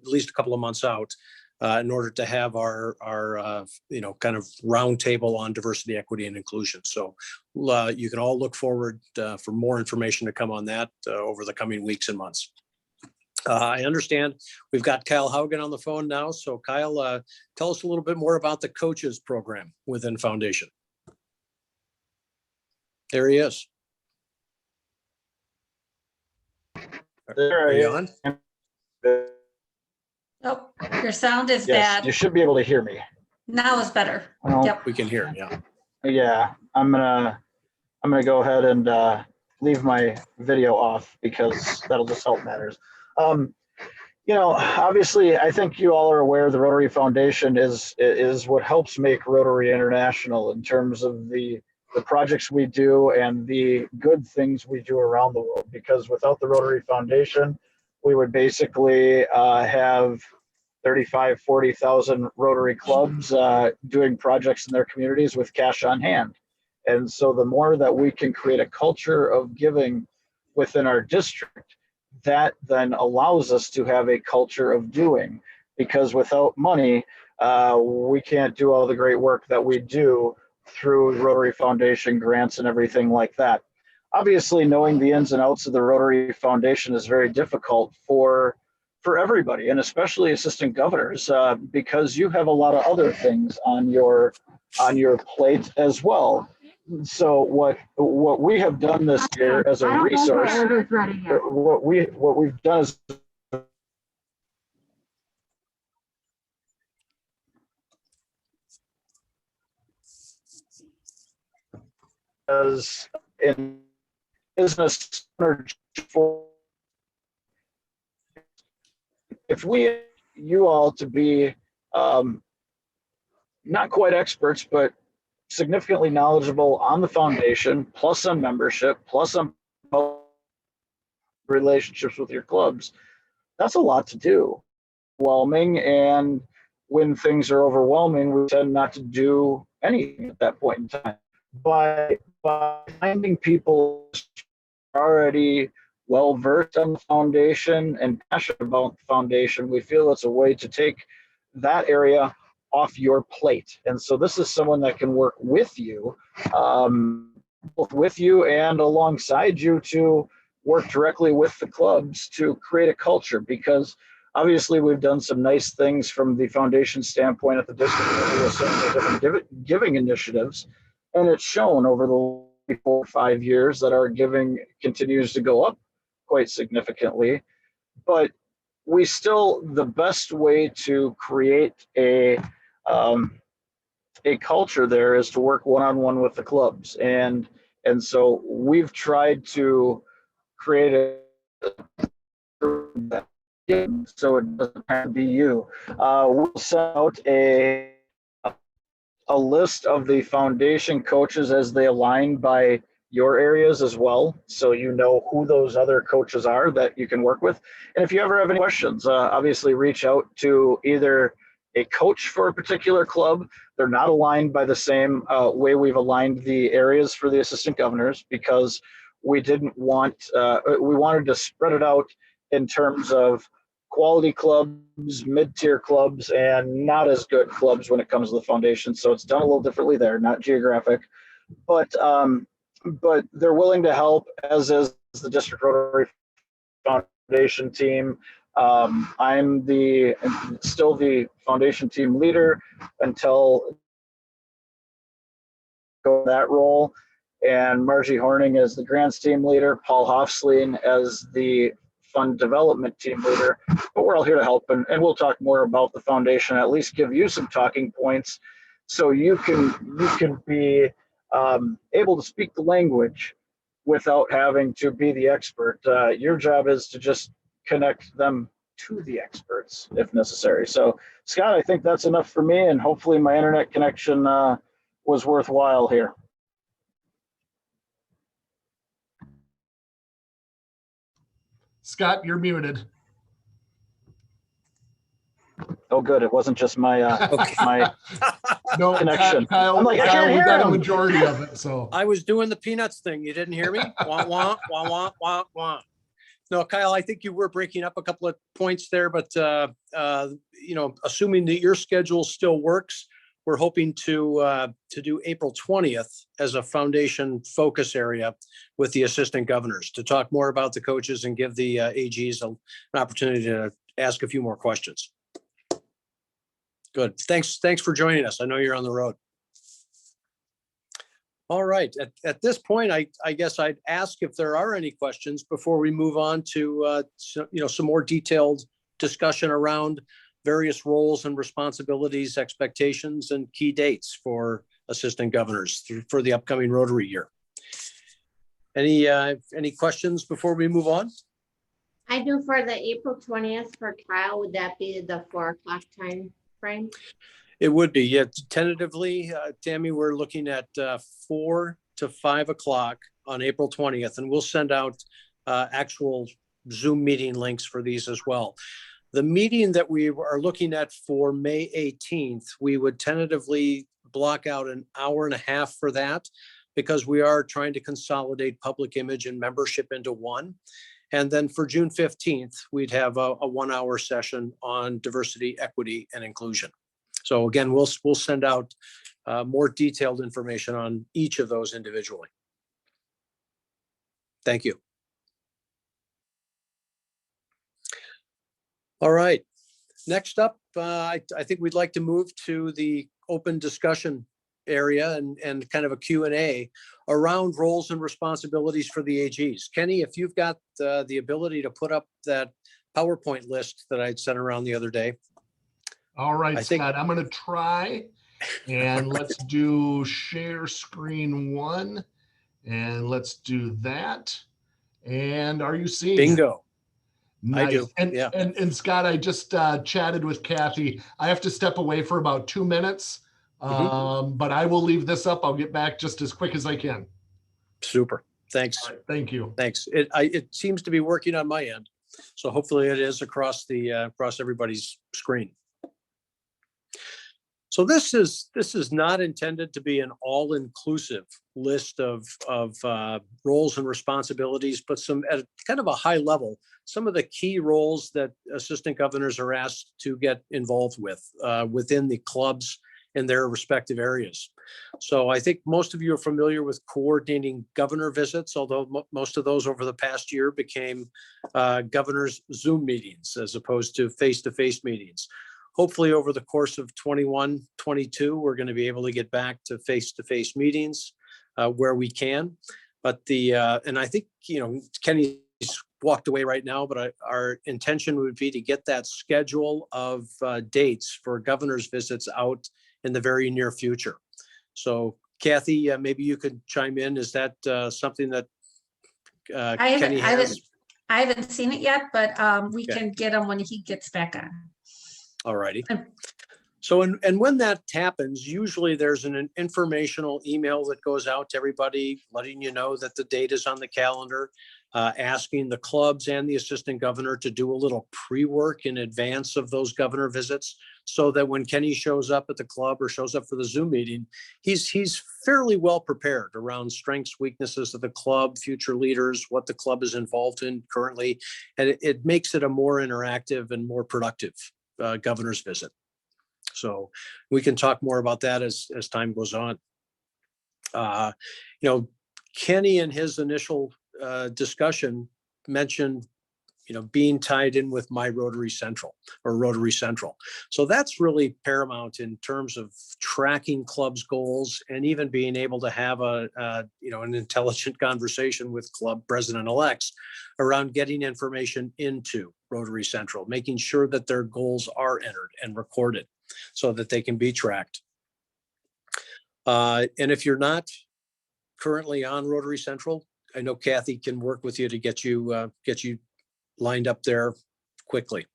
A: least a couple of months out, in order to have our kind of roundtable on diversity, equity, and inclusion. So you can all look forward for more information to come on that over the coming weeks and months. I understand we've got Kyle Haugen on the phone now. So Kyle, tell us a little bit more about the coaches program within Foundation. There he is.
M: There
A: Are
M: I
A: you on?
M: am.
E: Oh, your sound is
M: Yes,
E: bad.
M: you should be able to hear me.
E: Now is better.
M: Well,
E: Yep.
A: We can hear, yeah.
M: Yeah, I'm gonna go ahead and leave my video off because that'll just help matters. Obviously, I think you all are aware the Rotary Foundation is what helps make Rotary international in terms of the projects we do and the good things we do around the world. Because without the Rotary Foundation, we would basically have 35, 40,000 Rotary clubs doing projects in their communities with cash on hand. And so the more that we can create a culture of giving within our district, that then allows us to have a culture of doing, because without money, we can't do all the great work that we do through Rotary Foundation grants and everything like that. Obviously, knowing the ins and outs of the Rotary Foundation is very difficult for everybody, and especially assistant governors, because you have a lot of other things on your plate as well. So what we have done this year as a resource, what we've done is as in business for if you all to be not quite experts, but significantly knowledgeable on the foundation, plus on membership, plus on relationships with your clubs, that's a lot to do. Overwhelming, and when things are overwhelming, we tend not to do anything at that point in time. By finding people already well versed on the foundation and passionate about the foundation, we feel it's a way to take that area off your plate. And so this is someone that can work with you, both with you and alongside you, to work directly with the clubs to create a culture. Because obviously we've done some nice things from the foundation standpoint at the district level with some of the different giving initiatives, and it's shown over the 4 or 5 years that our giving continues to go up quite significantly. but we still, the best way to create a culture there is to work one-on-one with the clubs. And so we've tried to create a so it doesn't have to be you. We'll send out a list of the foundation coaches as they align by your areas as well, so you know who those other coaches are that you can work with. And if you ever have any questions, obviously reach out to either a coach for a particular club. They're not aligned by the same way we've aligned the areas for the assistant governors, because we didn't want, we wanted to spread it out in terms of quality clubs, mid-tier clubs, and not as good clubs when it comes to the foundation. So it's done a little differently there, not geographic, but they're willing to help, as is the District Rotary Foundation team. I'm still the foundation team leader until go that role, and Margie Horning as the grants team leader, Paul Hofsleen as the fund development team leader. But we're all here to help, and we'll talk more about the foundation, at least give you some talking points so you can be able to speak the language without having to be the expert. Your job is to just connect them to the experts if necessary. So Scott, I think that's enough for me, and hopefully my internet connection was worthwhile here.
I: Scott, you're muted.
M: Oh, good. It wasn't just my my
I: No,
M: connection.
I: Kyle,
M: I'm like, I can't
I: we
M: hear
I: got a
M: him.
I: majority of it. So
A: I was doing the peanuts thing. You didn't hear me? Wah, wah, wah, wah, wah, wah. No, Kyle, I think you were breaking up a couple of points there, but assuming that your schedule still works, we're hoping to do April 20th as a foundation focus area with the assistant governors to talk more about the coaches and give the AGs an opportunity to ask a few more questions. Good. Thanks for joining us. I know you're on the road. All right. At this point, I guess I'd ask if there are any questions before we move on to some more detailed discussion around various roles and responsibilities, expectations, and key dates for assistant governors for the upcoming Rotary year. Any questions before we move on?
H: I do. For the April 20th for Kyle, would that be the 4 o'clock time frame?
A: It would be, yeah. Tentatively, Tammy, we're looking at 4 to 5 o'clock on April 20th, and we'll send out actual Zoom meeting links for these as well. The meeting that we are looking at for May 18th, we would tentatively block out an hour and a half for that, because we are trying to consolidate public image and membership into one. And then for June 15th, we'd have a 1-hour session on diversity, equity, and inclusion. So again, we'll send out more detailed information on each of those individually. Thank you. All right. Next up, I think we'd like to move to the open discussion area and kind of a Q&A around roles and responsibilities for the AGs. Kenny, if you've got the ability to put up that PowerPoint list that I'd sent around the other day.
I: all right, Scott, I'm going to try, and let's do share screen 1, and let's do that. And are you seeing
A: Bingo.
I: Nice.
A: I do.
I: And,
A: yeah.
I: and Scott, I just chatted with Kathy. I have to step away for about 2 minutes, but I will leave this up. I'll get back just as quick as I can.
A: Super. Thanks.
I: Right, thank you.
A: Thanks. It seems to be working on my end, so hopefully it is across everybody's screen. So this is not intended to be an all-inclusive list of roles and responsibilities, but some at kind of a high level, some of the key roles that assistant governors are asked to get involved with within the clubs in their respective areas. So I think most of you are familiar with coordinating governor visits, although most of those over the past year became governors' Zoom meetings as opposed to face-to-face meetings. Hopefully over the course of 21, 22, we're going to be able to get back to face-to-face meetings where we can. But and I think, Kenny's walked away right now, but our intention would be to get that schedule of dates for governor's visits out in the very near future. So Kathy, maybe you could chime in. Is that something that Kenny has?
E: I haven't seen it yet, but we
A: Okay.
E: can get him when he gets back on.
A: All righty. So, and when that happens, usually there's an informational email that goes out to everybody, letting you know that the date is on the calendar, asking the clubs and the assistant governor to do a little pre-work in advance of those governor visits, so that when Kenny shows up at the club or shows up for the Zoom meeting, he's fairly well prepared around strengths, weaknesses of the club, future leaders, what the club is involved in currently, and it makes it a more interactive and more productive governor's visit. So we can talk more about that as time goes on. Kenny in his initial discussion mentioned, being tied in with My Rotary Central or Rotary Central. So that's really paramount in terms of tracking clubs' goals and even being able to have an intelligent conversation with club president-elects around getting information into Rotary Central, making sure that their goals are entered and recorded so that they can be tracked. And if you're not currently on Rotary Central, I know Kathy can work with you to get you lined up there quickly.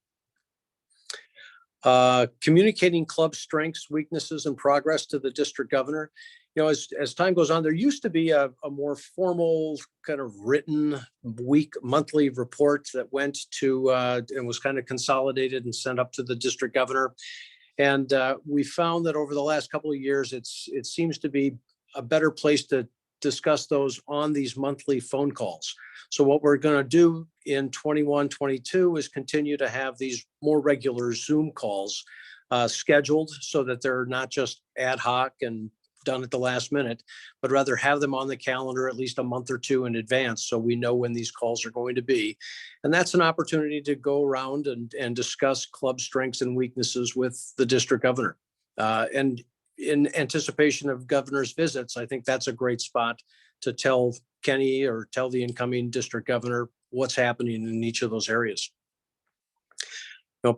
A: Communicating club strengths, weaknesses, and progress to the district governor. As time goes on, there used to be a more formal kind of written monthly report that went to and was kind of consolidated and sent up to the district governor. And we found that over the last couple of years, it seems to be a better place to discuss those on these monthly phone calls. So what we're going to do in 21-22 is continue to have these more regular Zoom calls scheduled so that they're not just ad hoc and done at the last minute, but rather have them on the calendar at least a month or two in advance so we know when these calls are going to be. And that's an opportunity to go around and discuss club strengths and weaknesses with the district governor. And in anticipation of governor's visits, I think that's a great spot to tell Kenny or tell the incoming district governor what's happening in each of those areas.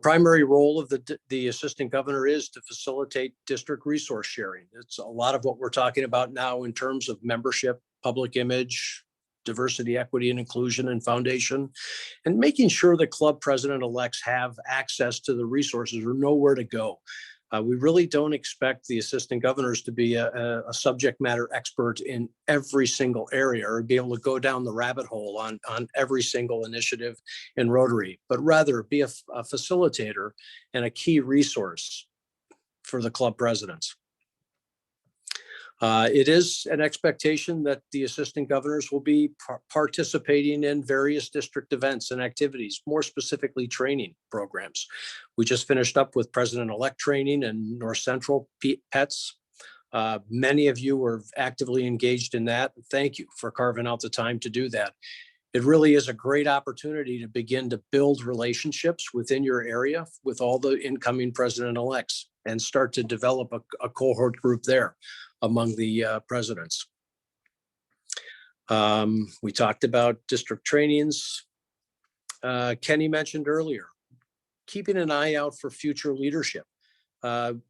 A: Primary role of the assistant governor is to facilitate district resource sharing. It's a lot of what we're talking about now in terms of membership, public image, diversity, equity, and inclusion, and foundation, and making sure the club president-elects have access to the resources or know where to go. We really don't expect the assistant governors to be a subject matter expert in every single area or be able to go down the rabbit hole on every single initiative in Rotary, but rather be a facilitator and a key resource for the club presidents. It is an expectation that the assistant governors will be participating in various district events and activities, more specifically training programs. We just finished up with president-elect training and North Central PETS. Many of you were actively engaged in that. Thank you for carving out the time to do that. It really is a great opportunity to begin to build relationships within your area with all the incoming president-elects and start to develop a cohort group there among the presidents. We talked about district trainings. Kenny mentioned earlier, keeping an eye out for future leadership. The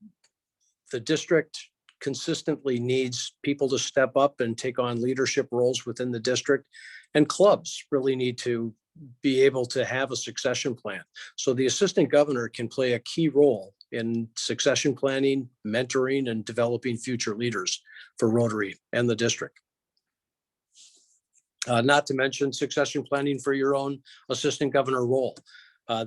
A: district consistently needs people to step up and take on leadership roles within the district, and clubs really need to be able to have a succession plan. So the assistant governor can play a key role in succession planning, mentoring, and developing future leaders for Rotary and the district. Not to mention succession planning for your own assistant governor role.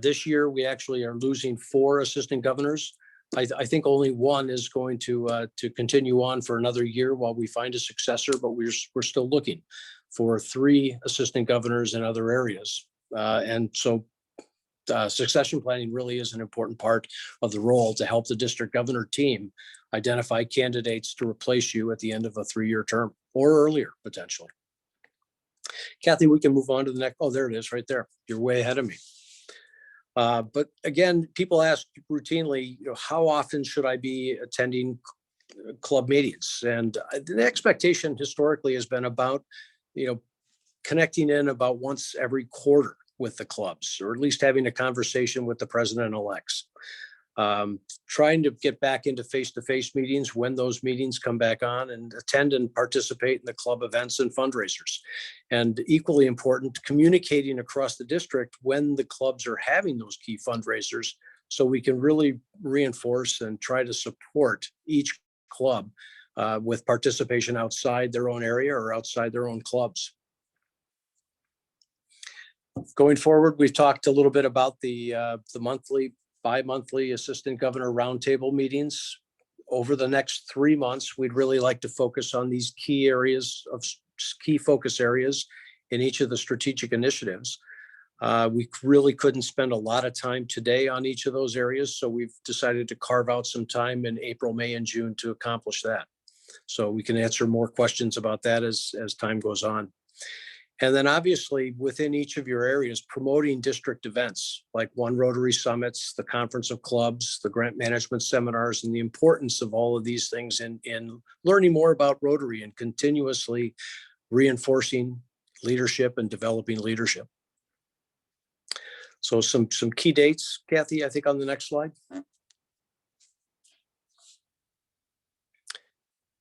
A: This year, we actually are losing 4 assistant governors. I think only one is going to continue on for another year while we find a successor, but we're still looking for 3 assistant governors in other areas. And so succession planning really is an important part of the role to help the district governor team identify candidates to replace you at the end of a 3-year term or earlier, potentially. Kathy, we can move on to the next. Oh, there it is right there. You're way ahead of me. But again, people ask routinely, how often should I be attending club meetings? And the expectation historically has been about, connecting in about once every quarter with the clubs, or at least having a conversation with the president-elects. Trying to get back into face-to-face meetings when those meetings come back on, and attend and participate in the club events and fundraisers. And equally important, communicating across the district when the clubs are having those key fundraisers, so we can really reinforce and try to support each club with participation outside their own area or outside their own clubs. Going forward, we've talked a little bit about the monthly, bi-monthly assistant governor roundtable meetings. Over the next 3 months, we'd really like to focus on these key focus areas in each of the strategic initiatives. We really couldn't spend a lot of time today on each of those areas, so we've decided to carve out some time in April, May, and June to accomplish that. So we can answer more questions about that as time goes on. And then obviously within each of your areas, promoting district events like One Rotary Summits, the Conference of Clubs, the grant management seminars, and the importance of all of these things in learning more about Rotary and continuously reinforcing leadership and developing leadership. So some key dates, Kathy, I think on the next slide.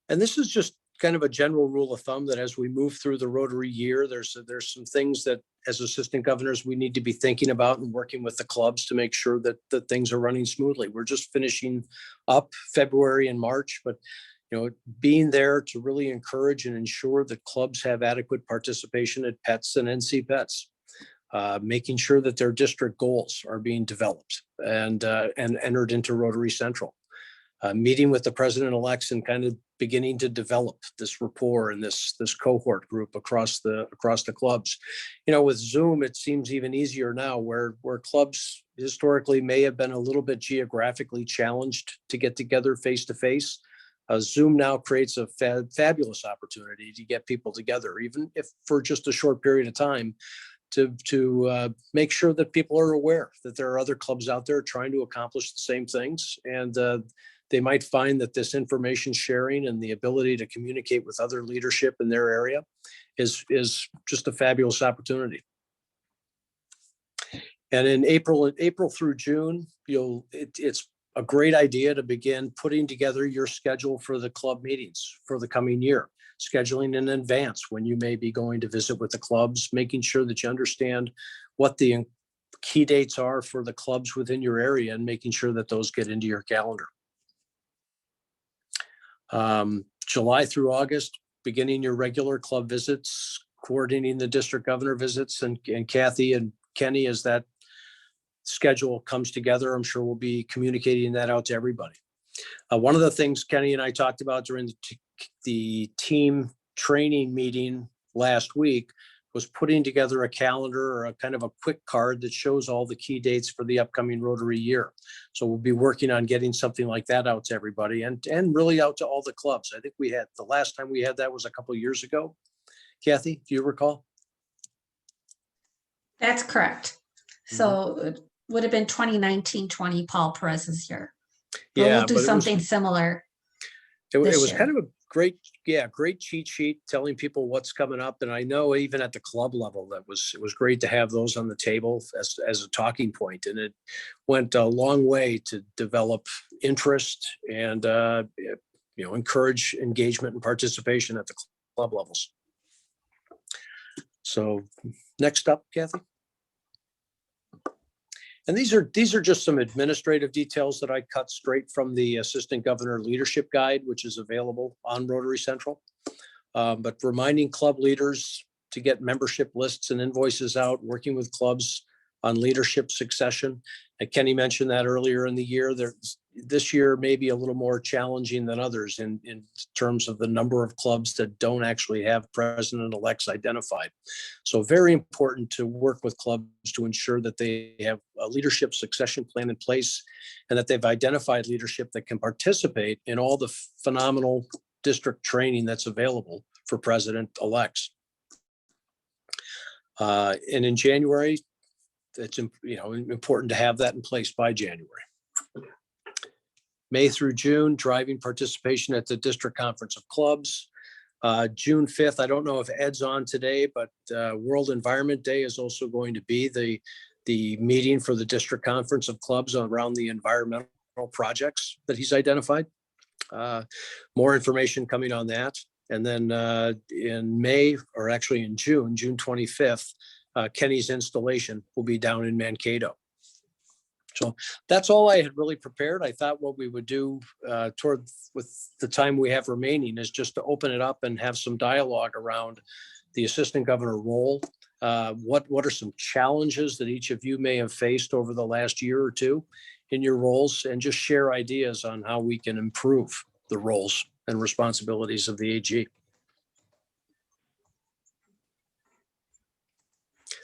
A: And this is just kind of a general rule of thumb that as we move through the Rotary year, there's some things that as assistant governors, we need to be thinking about and working with the clubs to make sure that things are running smoothly. We're just finishing up February and March, but being there to really encourage and ensure that clubs have adequate participation at PETS and NC PETS. Making sure that their district goals are being developed and entered into Rotary Central. Meeting with the president-elects and kind of beginning to develop this rapport and this cohort group across the clubs. With Zoom, it seems even easier now, where clubs historically may have been a little bit geographically challenged to get together face to face. Zoom now creates a fabulous opportunity to get people together, even if for just a short period of time, to make sure that people are aware that there are other clubs out there trying to accomplish the same things. And they might find that this information sharing and the ability to communicate with other leadership in their area is just a fabulous opportunity. And in April through June, it's a great idea to begin putting together your schedule for the club meetings for the coming year. Scheduling in advance when you may be going to visit with the clubs, making sure that you understand what the key dates are for the clubs within your area and making sure that those get into your calendar. July through August, beginning your regular club visits, coordinating the district governor visits, and Kathy and Kenny, as that schedule comes together, I'm sure we'll be communicating that out to everybody. One of the things Kenny and I talked about during the team training meeting last week was putting together a calendar or a kind of a quick card that shows all the key dates for the upcoming Rotary year. So we'll be working on getting something like that out to everybody and really out to all the clubs. I think the last time we had that was a couple of years ago. Kathy, do you recall?
E: That's correct. So it would have been 2019-20 Paul Perez's year. But
A: Yeah,
E: we'll do something similar.
A: It was
E: year.
A: kind of a great cheat sheet telling people what's coming up. And I know even at the club level, it was great to have those on the table as a talking point. And it went a long way to develop interest and encourage engagement and participation at the club levels. So next up, Kathy. And these are just some administrative details that I cut straight from the Assistant Governor Leadership Guide, which is available on Rotary Central. But reminding club leaders to get membership lists and invoices out, working with clubs on leadership succession. And Kenny mentioned that earlier in the year. This year may be a little more challenging than others in terms of the number of clubs that don't actually have president-elects identified. So very important to work with clubs to ensure that they have a leadership succession plan in place and that they've identified leadership that can participate in all the phenomenal district training that's available for president-elects. And in January, it's important to have that in place by January. May through June, driving participation at the District Conference of Clubs. June 5th, I don't know if Ed's on today, but World Environment Day is also going to be the meeting for the district conference of clubs around the environmental projects that he's identified. More information coming on that. And then in May, or actually in June 25th, Kenny's installation will be down in Mankato. So that's all I had really prepared. I thought what we would do with the time we have remaining is just to open it up and have some dialogue around the assistant governor role. What are some challenges that each of you may have faced over the last year or two in your roles, and just share ideas on how we can improve the roles and responsibilities of the AG.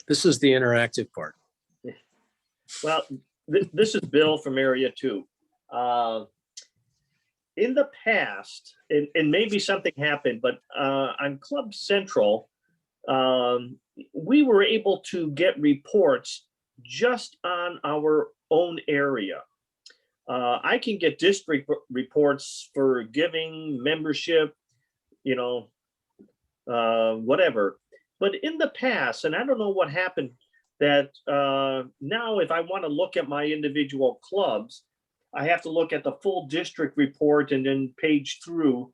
A: This is the interactive part.
C: Well, this is Bill from Area 2. In the past, and maybe something happened, but on Club Central, we were able to get reports just on our own area. I can get district reports for giving, membership, whatever. But in the past, and I don't know what happened, that now if I want to look at my individual clubs, I have to look at the full district report and then page through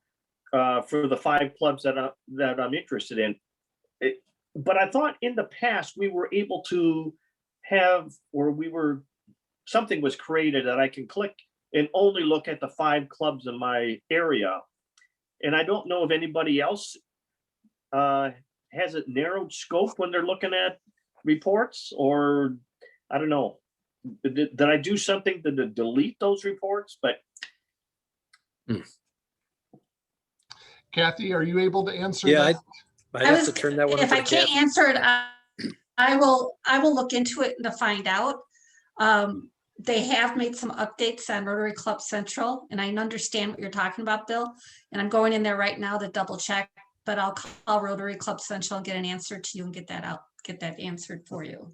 C: for the 5 clubs that I'm interested in. But I thought in the past we were able to have, something was created that I can click and only look at the 5 clubs in my area. And I don't know if anybody else has it narrowed scope when they're looking at reports, or I don't know. Did I do something to delete those reports? But
I: Kathy, are you able to answer
A: Yeah,
I: that?
A: I have to turn that one.
E: If I can't answer it, I will look into it to find out. They have made some updates on Rotary Club Central, and I understand what you're talking about, Bill. And I'm going in there right now to double check, but I'll call Rotary Club Central and get an answer to you and get that answered for you.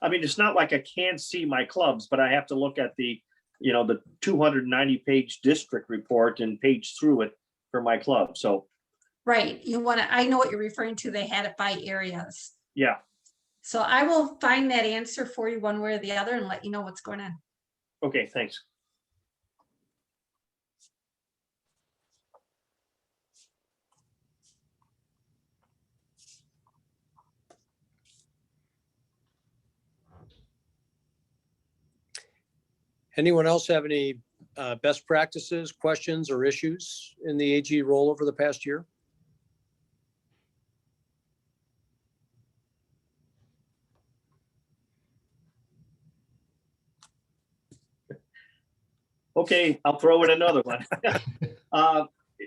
C: I mean, it's not like I can't see my clubs, but I have to look at the 290-page district report and page through it for my club. So,
E: right, I know what you're referring to. They had it by areas.
C: yeah.
E: So I will find that answer for you one way or the other and let you know what's going on.
C: Okay, thanks.
A: Anyone else have any best practices, questions, or issues in the AG role over the past year?
C: Okay, I'll throw in another one.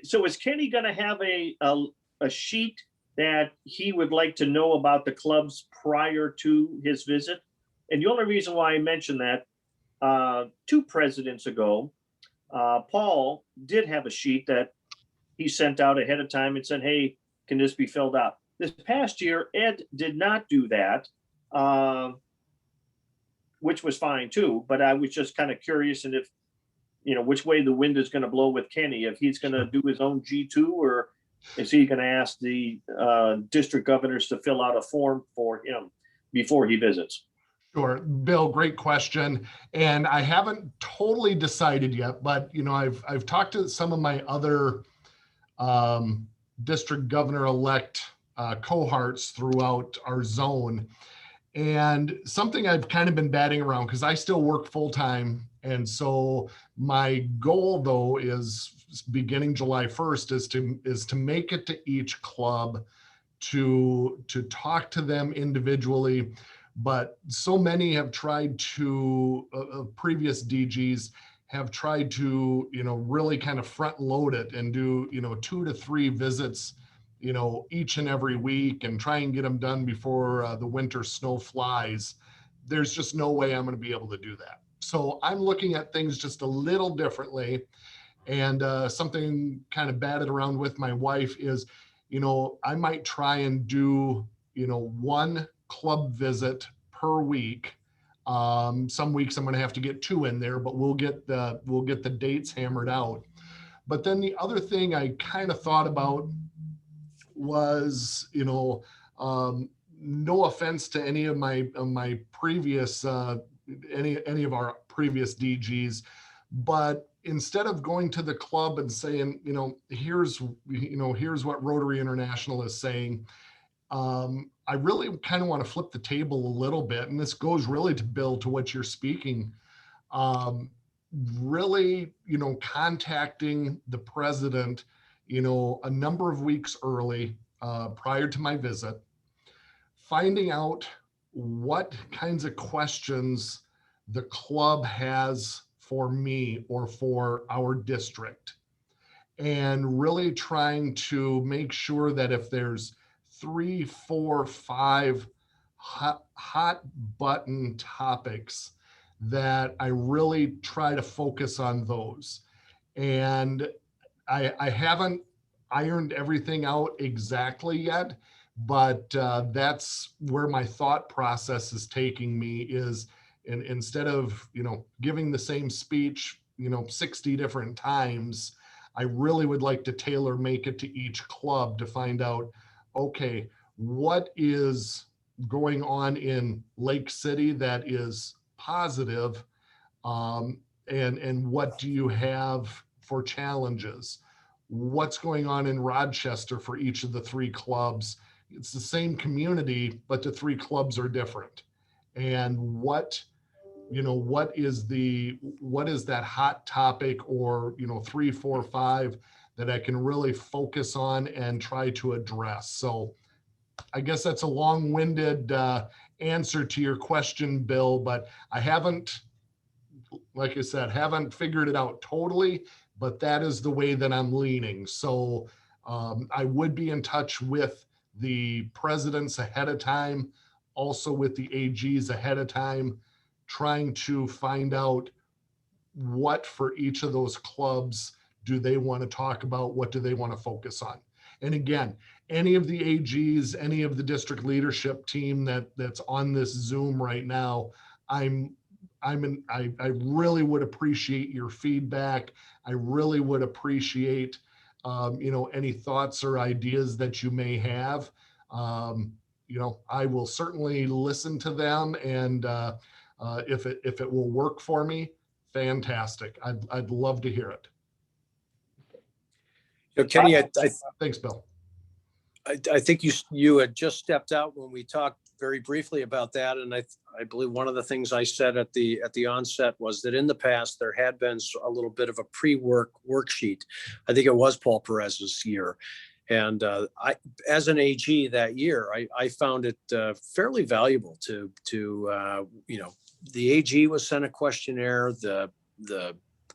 C: So is Kenny going to have a sheet that he would like to know about the clubs prior to his visit? And the only reason why I mentioned that, 2 presidents ago, Paul did have a sheet that he sent out ahead of time and said, hey, can this be filled out? This past year, Ed did not do that, which was fine too. But I was just kind of curious, and if, which way the wind is going to blow with Kenny, if he's going to do his own G2, or is he going to ask the district governors to fill out a form for him before he visits?
I: Sure, Bill, great question. And I haven't totally decided yet, but I've talked to some of my other district governor-elect cohorts throughout our zone. And something I've kind of been batting around, because I still work full-time. And so my goal, though, is beginning July 1st is to make it to each club to talk to them individually. But so many have tried to, previous DGs have tried to, really kind of front load it and do, 2 to 3 visits, each and every week, and try and get them done before the winter snow flies. There's just no way I'm going to be able to do that. So I'm looking at things just a little differently. And something kind of batted around with my wife is, I might try and do, 1 club visit per week. Some weeks I'm going to have to get 2 in there, but we'll get the dates hammered out. But then the other thing I kind of thought about was, no offense to any of my previous any of our previous DGs, but instead of going to the club and saying, here's what Rotary International is saying, I really kind of want to flip the table a little bit, and this goes really to Bill, to what you're speaking. Really, contacting the president, a number of weeks early, prior to my visit, finding out what kinds of questions the club has for me or for our district, and really trying to make sure that if there's 3, 4, 5 hot button topics, that I really try to focus on those. And I haven't ironed everything out exactly yet, but that's where my thought process is taking me, is instead of giving the same speech 60 different times, I really would like to tailor make it to each club to find out, okay, what is going on in Lake City that is positive, and what do you have for challenges? What's going on in Rochester for each of the 3 clubs? It's the same community, but the 3 clubs are different. And what is that hot topic, or 3, 4, 5 that I can really focus on and try to address. So I guess that's a long-winded answer to your question, Bill, but I haven't, like I said, haven't figured it out totally, but that is the way that I'm leaning. So I would be in touch with the presidents ahead of time, also with the AGs ahead of time, trying to find out what for each of those clubs do they want to talk about, what do they want to focus on. And again, any of the AGs, any of the district leadership team that's on this Zoom right now, I really would appreciate your feedback. I really would appreciate any thoughts or ideas that you may have. I will certainly listen to them, and if it will work for me, fantastic. I'd love to hear it.
A: Kenny,
I: Thanks, Bill.
A: I think you had just stepped out when we talked very briefly about that, and I believe one of the things I said at the onset was that in the past there had been a little bit of a pre-work worksheet. I think it was Paul Perez's year, and as an AG that year, I found it fairly valuable to the AG was sent a questionnaire, the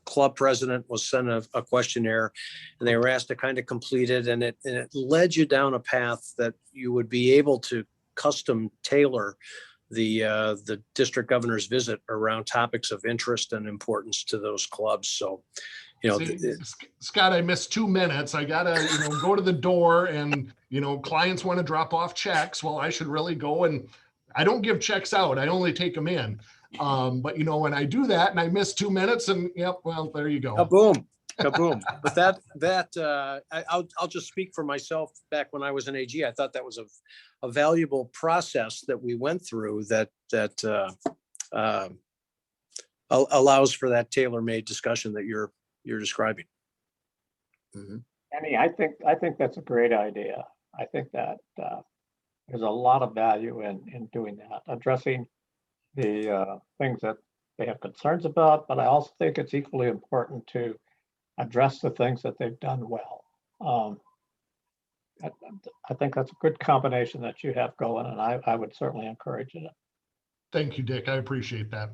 A: club president was sent a questionnaire, and they were asked to kind of complete it, and it led you down a path that you would be able to custom tailor the district governor's visit around topics of interest and importance to those clubs. So,
I: Scott, I missed 2 minutes. I gotta, go to the door, and clients want to drop off checks. Well, I should really go, and I don't give checks out. I only take them in. But when I do that and I miss 2 minutes, and well, there you go.
A: Kaboom. But I'll just speak for myself. Back when I was an AG, I thought that was a valuable process that we went through that allows for that tailor-made discussion that you're describing.
D: Mm-hmm. Annie, I think that's a great idea. I think that there's a lot of value in doing that, addressing the things that they have concerns about, but I also think it's equally important to address the things that they've done well. I think that's a good combination that you have going, and I would certainly encourage it.
I: Thank you, Dick. I appreciate that.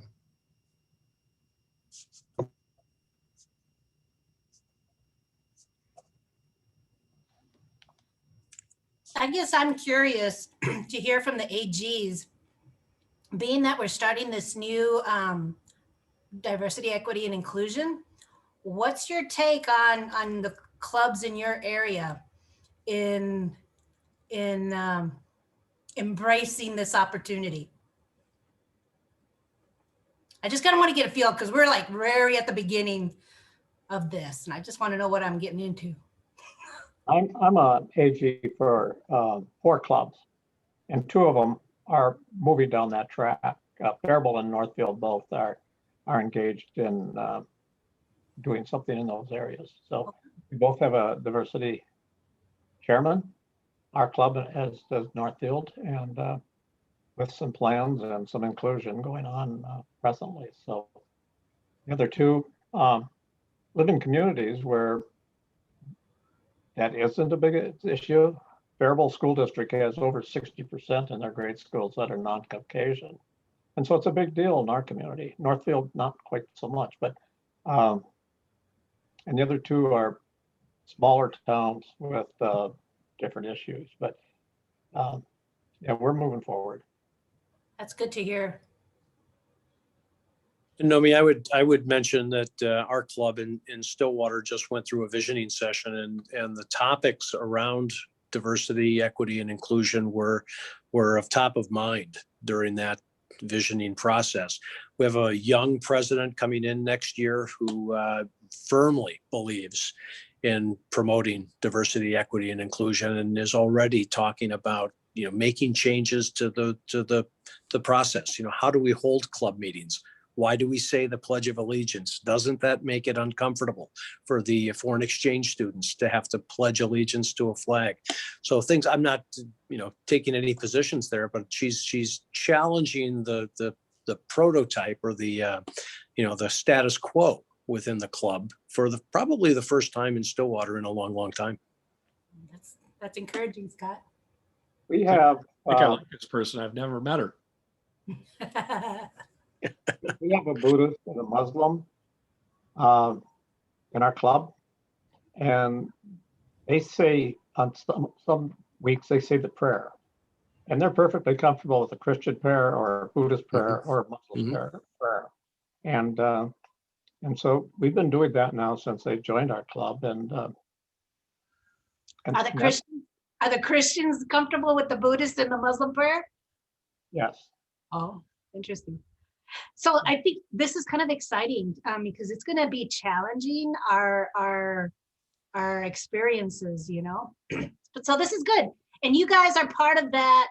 F: I guess I'm curious to hear from the AGs, being that we're starting this new diversity, equity, and inclusion. What's your take on the clubs in your area in embracing this opportunity? I just kind of want to get a feel, because we're like very at the beginning
N: of this, and I just want to know what I'm getting into.
D: I'm a AG for 4 clubs, and 2 of them are moving down that track. Faribault and Northfield both are engaged in doing something in those areas. So we both have a diversity chairman, our club, as does Northfield, and with some plans and some inclusion going on presently. So the other 2 live in communities where that isn't a big issue. Faribault School District has over 60% in their grade schools that are non-Caucasian. And so it's a big deal in our community. Northfield, not quite so much, but, and the other 2 are smaller towns with different issues. But yeah, we're moving forward.
N: That's good to hear.
A: Nomi, I would mention that our club in Stillwater just went through a visioning session, and the topics around diversity, equity, and inclusion were of top of mind during that visioning process. We have a young president coming in next year who firmly believes in promoting diversity, equity, and inclusion, and is already talking about making changes to the process. How do we hold club meetings? Why do we say the Pledge of Allegiance? Doesn't that make it uncomfortable for the foreign exchange students to have to pledge allegiance to a flag? So things, I'm not, taking any positions there, but she's challenging the prototype or the status quo within the club for probably the first time in Stillwater in a long, long time.
N: That's encouraging, Scott.
D: We have.
L: I think I like this person. I've never met her.
D: We have a Buddhist and a Muslim in our club, and they say on some weeks they say the prayer, and they're perfectly comfortable with a Christian prayer or a Buddhist prayer or a Muslim prayer, and so we've been doing that now since they joined our club. And
N: are the Christians comfortable with the Buddhist and the Muslim prayer?
D: Yes.
N: Oh, interesting. So I think this is kind of exciting because it's going to be challenging our experiences, But so this is good, and you guys are part of that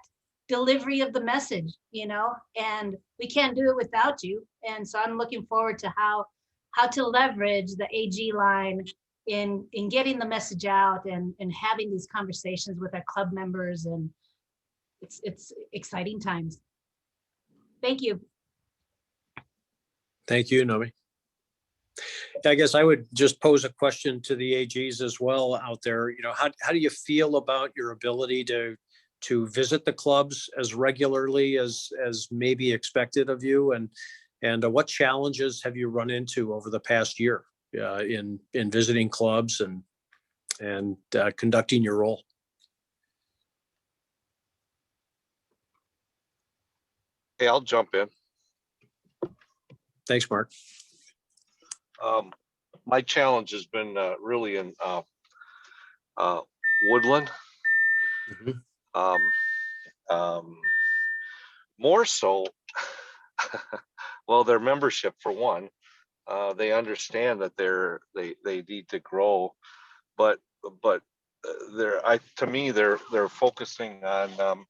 N: delivery of the message, and we can't do it without you. And so I'm looking forward to how to leverage the AG line in getting the message out and having these conversations with our club members, and it's exciting times. Thank you.
A: Thank you, Nomi. I guess I would just pose a question to the AGs as well out there. How do you feel about your ability to visit the clubs as regularly as maybe expected of you, and what challenges have you run into over the past year in visiting clubs and conducting your role?
G: Hey, I'll jump in.
A: Thanks, Mark.
G: My challenge has been really in Woodland. More so, well, their membership for one. They understand that they need to grow, but to me they're focusing on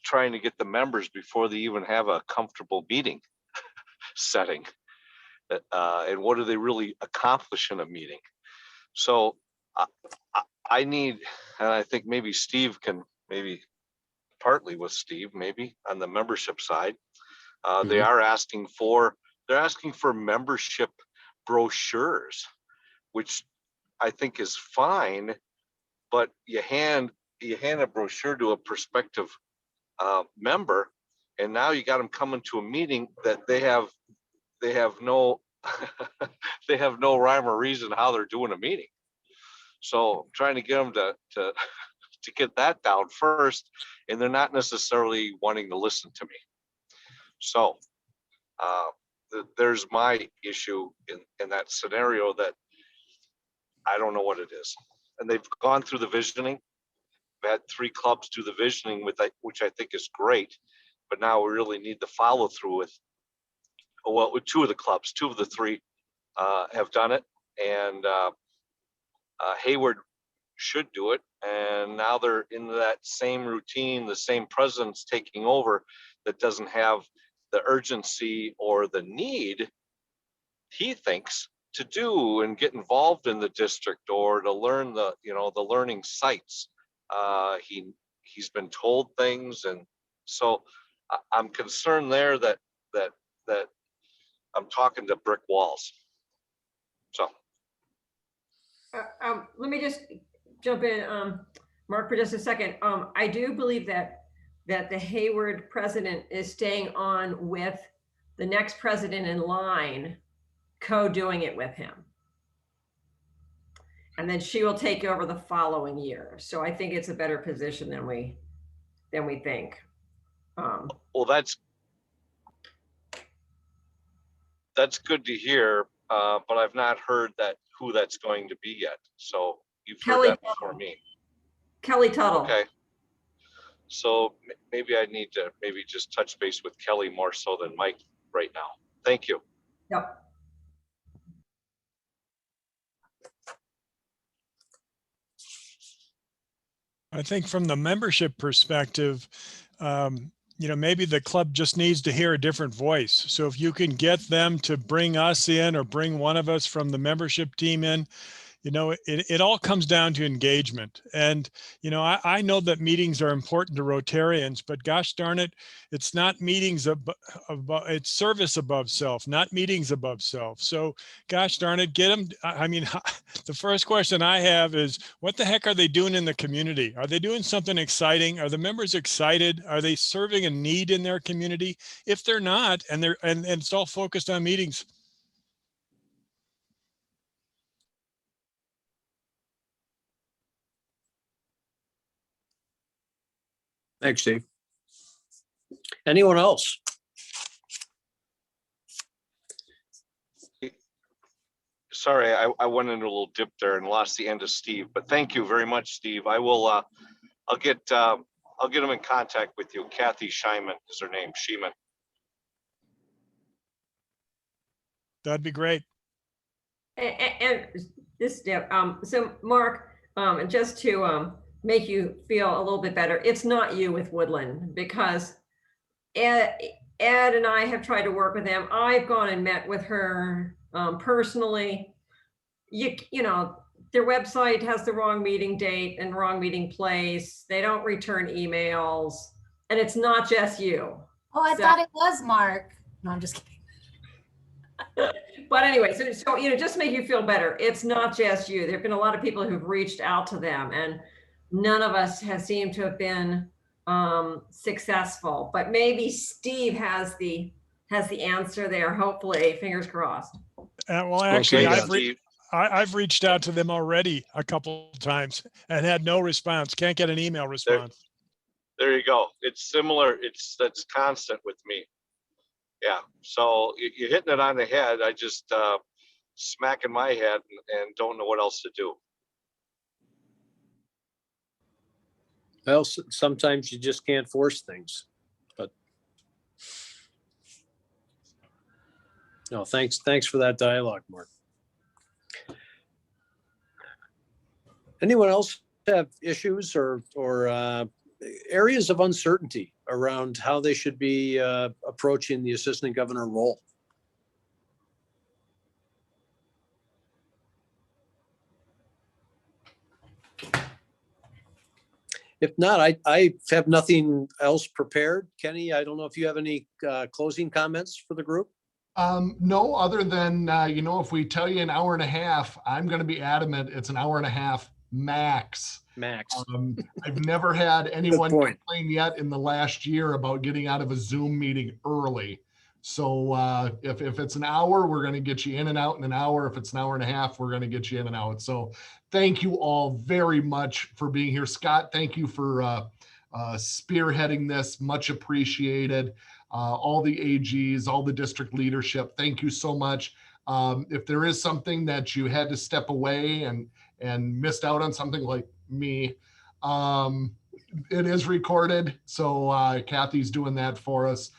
G: trying to get the members before they even have a comfortable meeting setting, and what do they really accomplish in a meeting. So I need, and I think maybe Steve can, maybe partly with Steve, maybe on the membership side, they're asking for membership brochures, which I think is fine, but you hand a brochure to a prospective member, and now you got them coming to a meeting that they have no they have no rhyme or reason how they're doing a meeting. So I'm trying to get them to get that down first, and they're not necessarily wanting to listen to me. So there's my issue in that scenario, that I don't know what it is. And they've gone through the visioning. We've had 3 clubs do the visioning, which I think is great, but now we really need to follow through with 2 of the clubs, 2 of the 3 have done it, and Hayward should do it. And now they're in that same routine, the same president's taking over that doesn't have the urgency or the need, he thinks, to do and get involved in the district or to learn the, the learning sites. He's been told things, and so I'm concerned there that I'm talking to brick walls. So
O: let me just jump in, Mark, for just a second. I do believe that the Hayward president is staying on with the next president in line, co-doing it with him. And then she will take over the following year. So I think it's a better position than we think.
G: well, that's good to hear, but I've not heard who that's going to be yet. So you've heard that before me.
O: Kelly Tuttle.
G: Okay. So maybe I need to just touch base with Kelly more so than Mike right now. Thank you.
O: Yep.
J: I think from the membership perspective, maybe the club just needs to hear a different voice. So if you can get them to bring us in or bring one of us from the membership team in, it all comes down to engagement. And, I know that meetings are important to Rotarians, but gosh darn it, it's not meetings it's service above self, not meetings above self. So gosh darn it, get them. I mean, the first question I have is, what the heck are they doing in the community? Are they doing something exciting? Are the members excited? Are they serving a need in their community? If they're not, and it's all focused on meetings,
A: Thanks, Steve. Anyone else?
G: Sorry, I went into a little dip there and lost the end of Steve, but thank you very much, Steve. I will, I'll get him in contact with you. Kathy Scheiman is her name, Scheiman.
J: that'd be great.
O: And this, so Mark, just to make you feel a little bit better, it's not you with Woodland, because Ed and I have tried to work with them. I've gone and met with her personally. You know, their website has the wrong meeting date and wrong meeting place. They don't return emails, and it's not just you.
N: Oh, I thought it was Mark. No, I'm just kidding.
O: But anyway, so just to make you feel better, it's not just you. There have been a lot of people who've reached out to them, and none of us have seemed to have been successful. But maybe Steve has the answer there. Hopefully, fingers crossed.
J: Well, actually,
G: Okay,
J: I've reached out to them already a couple of times and had no response. Can't get an email response.
G: There you go. It's similar. That's constant with me. Yeah. So you're hitting it on the head. I just smacking my head and don't know what else to do.
A: Well, sometimes you just can't force things, but no, thanks for that dialogue, Mark. Anyone else have issues or areas of uncertainty around how they should be approaching the assistant governor role? If not, I have nothing else prepared. Kenny, I don't know if you have any closing comments for the group?
I: No, other than, if we tell you an hour and a half, I'm going to be adamant it's an hour and a half max. I've never had anyone complain yet in the last year about getting out of a Zoom meeting early. So if it's an hour, we're going to get you in and out in an hour. If it's an hour and a half, we're going to get you in and out. So thank you all very much for being here. Scott, thank you for spearheading this. Much appreciated. All the AGs, all the district leadership, thank you so much. If there is something that you had to step away and missed out on something like me, it is recorded. So Kathy's doing that for us.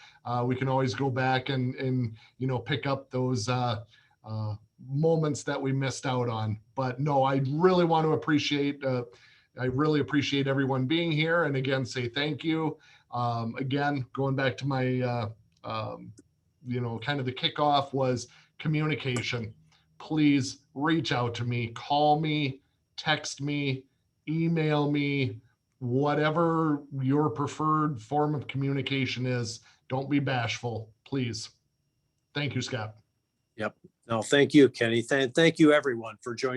I: We can always go back and pick up those moments that we missed out on. But no, I really want to appreciate, everyone being here, and again, say thank you. Again, going back to my, kind of the kickoff was communication. Please reach out to me, call me, text me, email me, whatever your preferred form of communication is. Don't be bashful, please. Thank you, Scott.
A: Yep. No, thank you, Kenny. Thank you, everyone, for joining.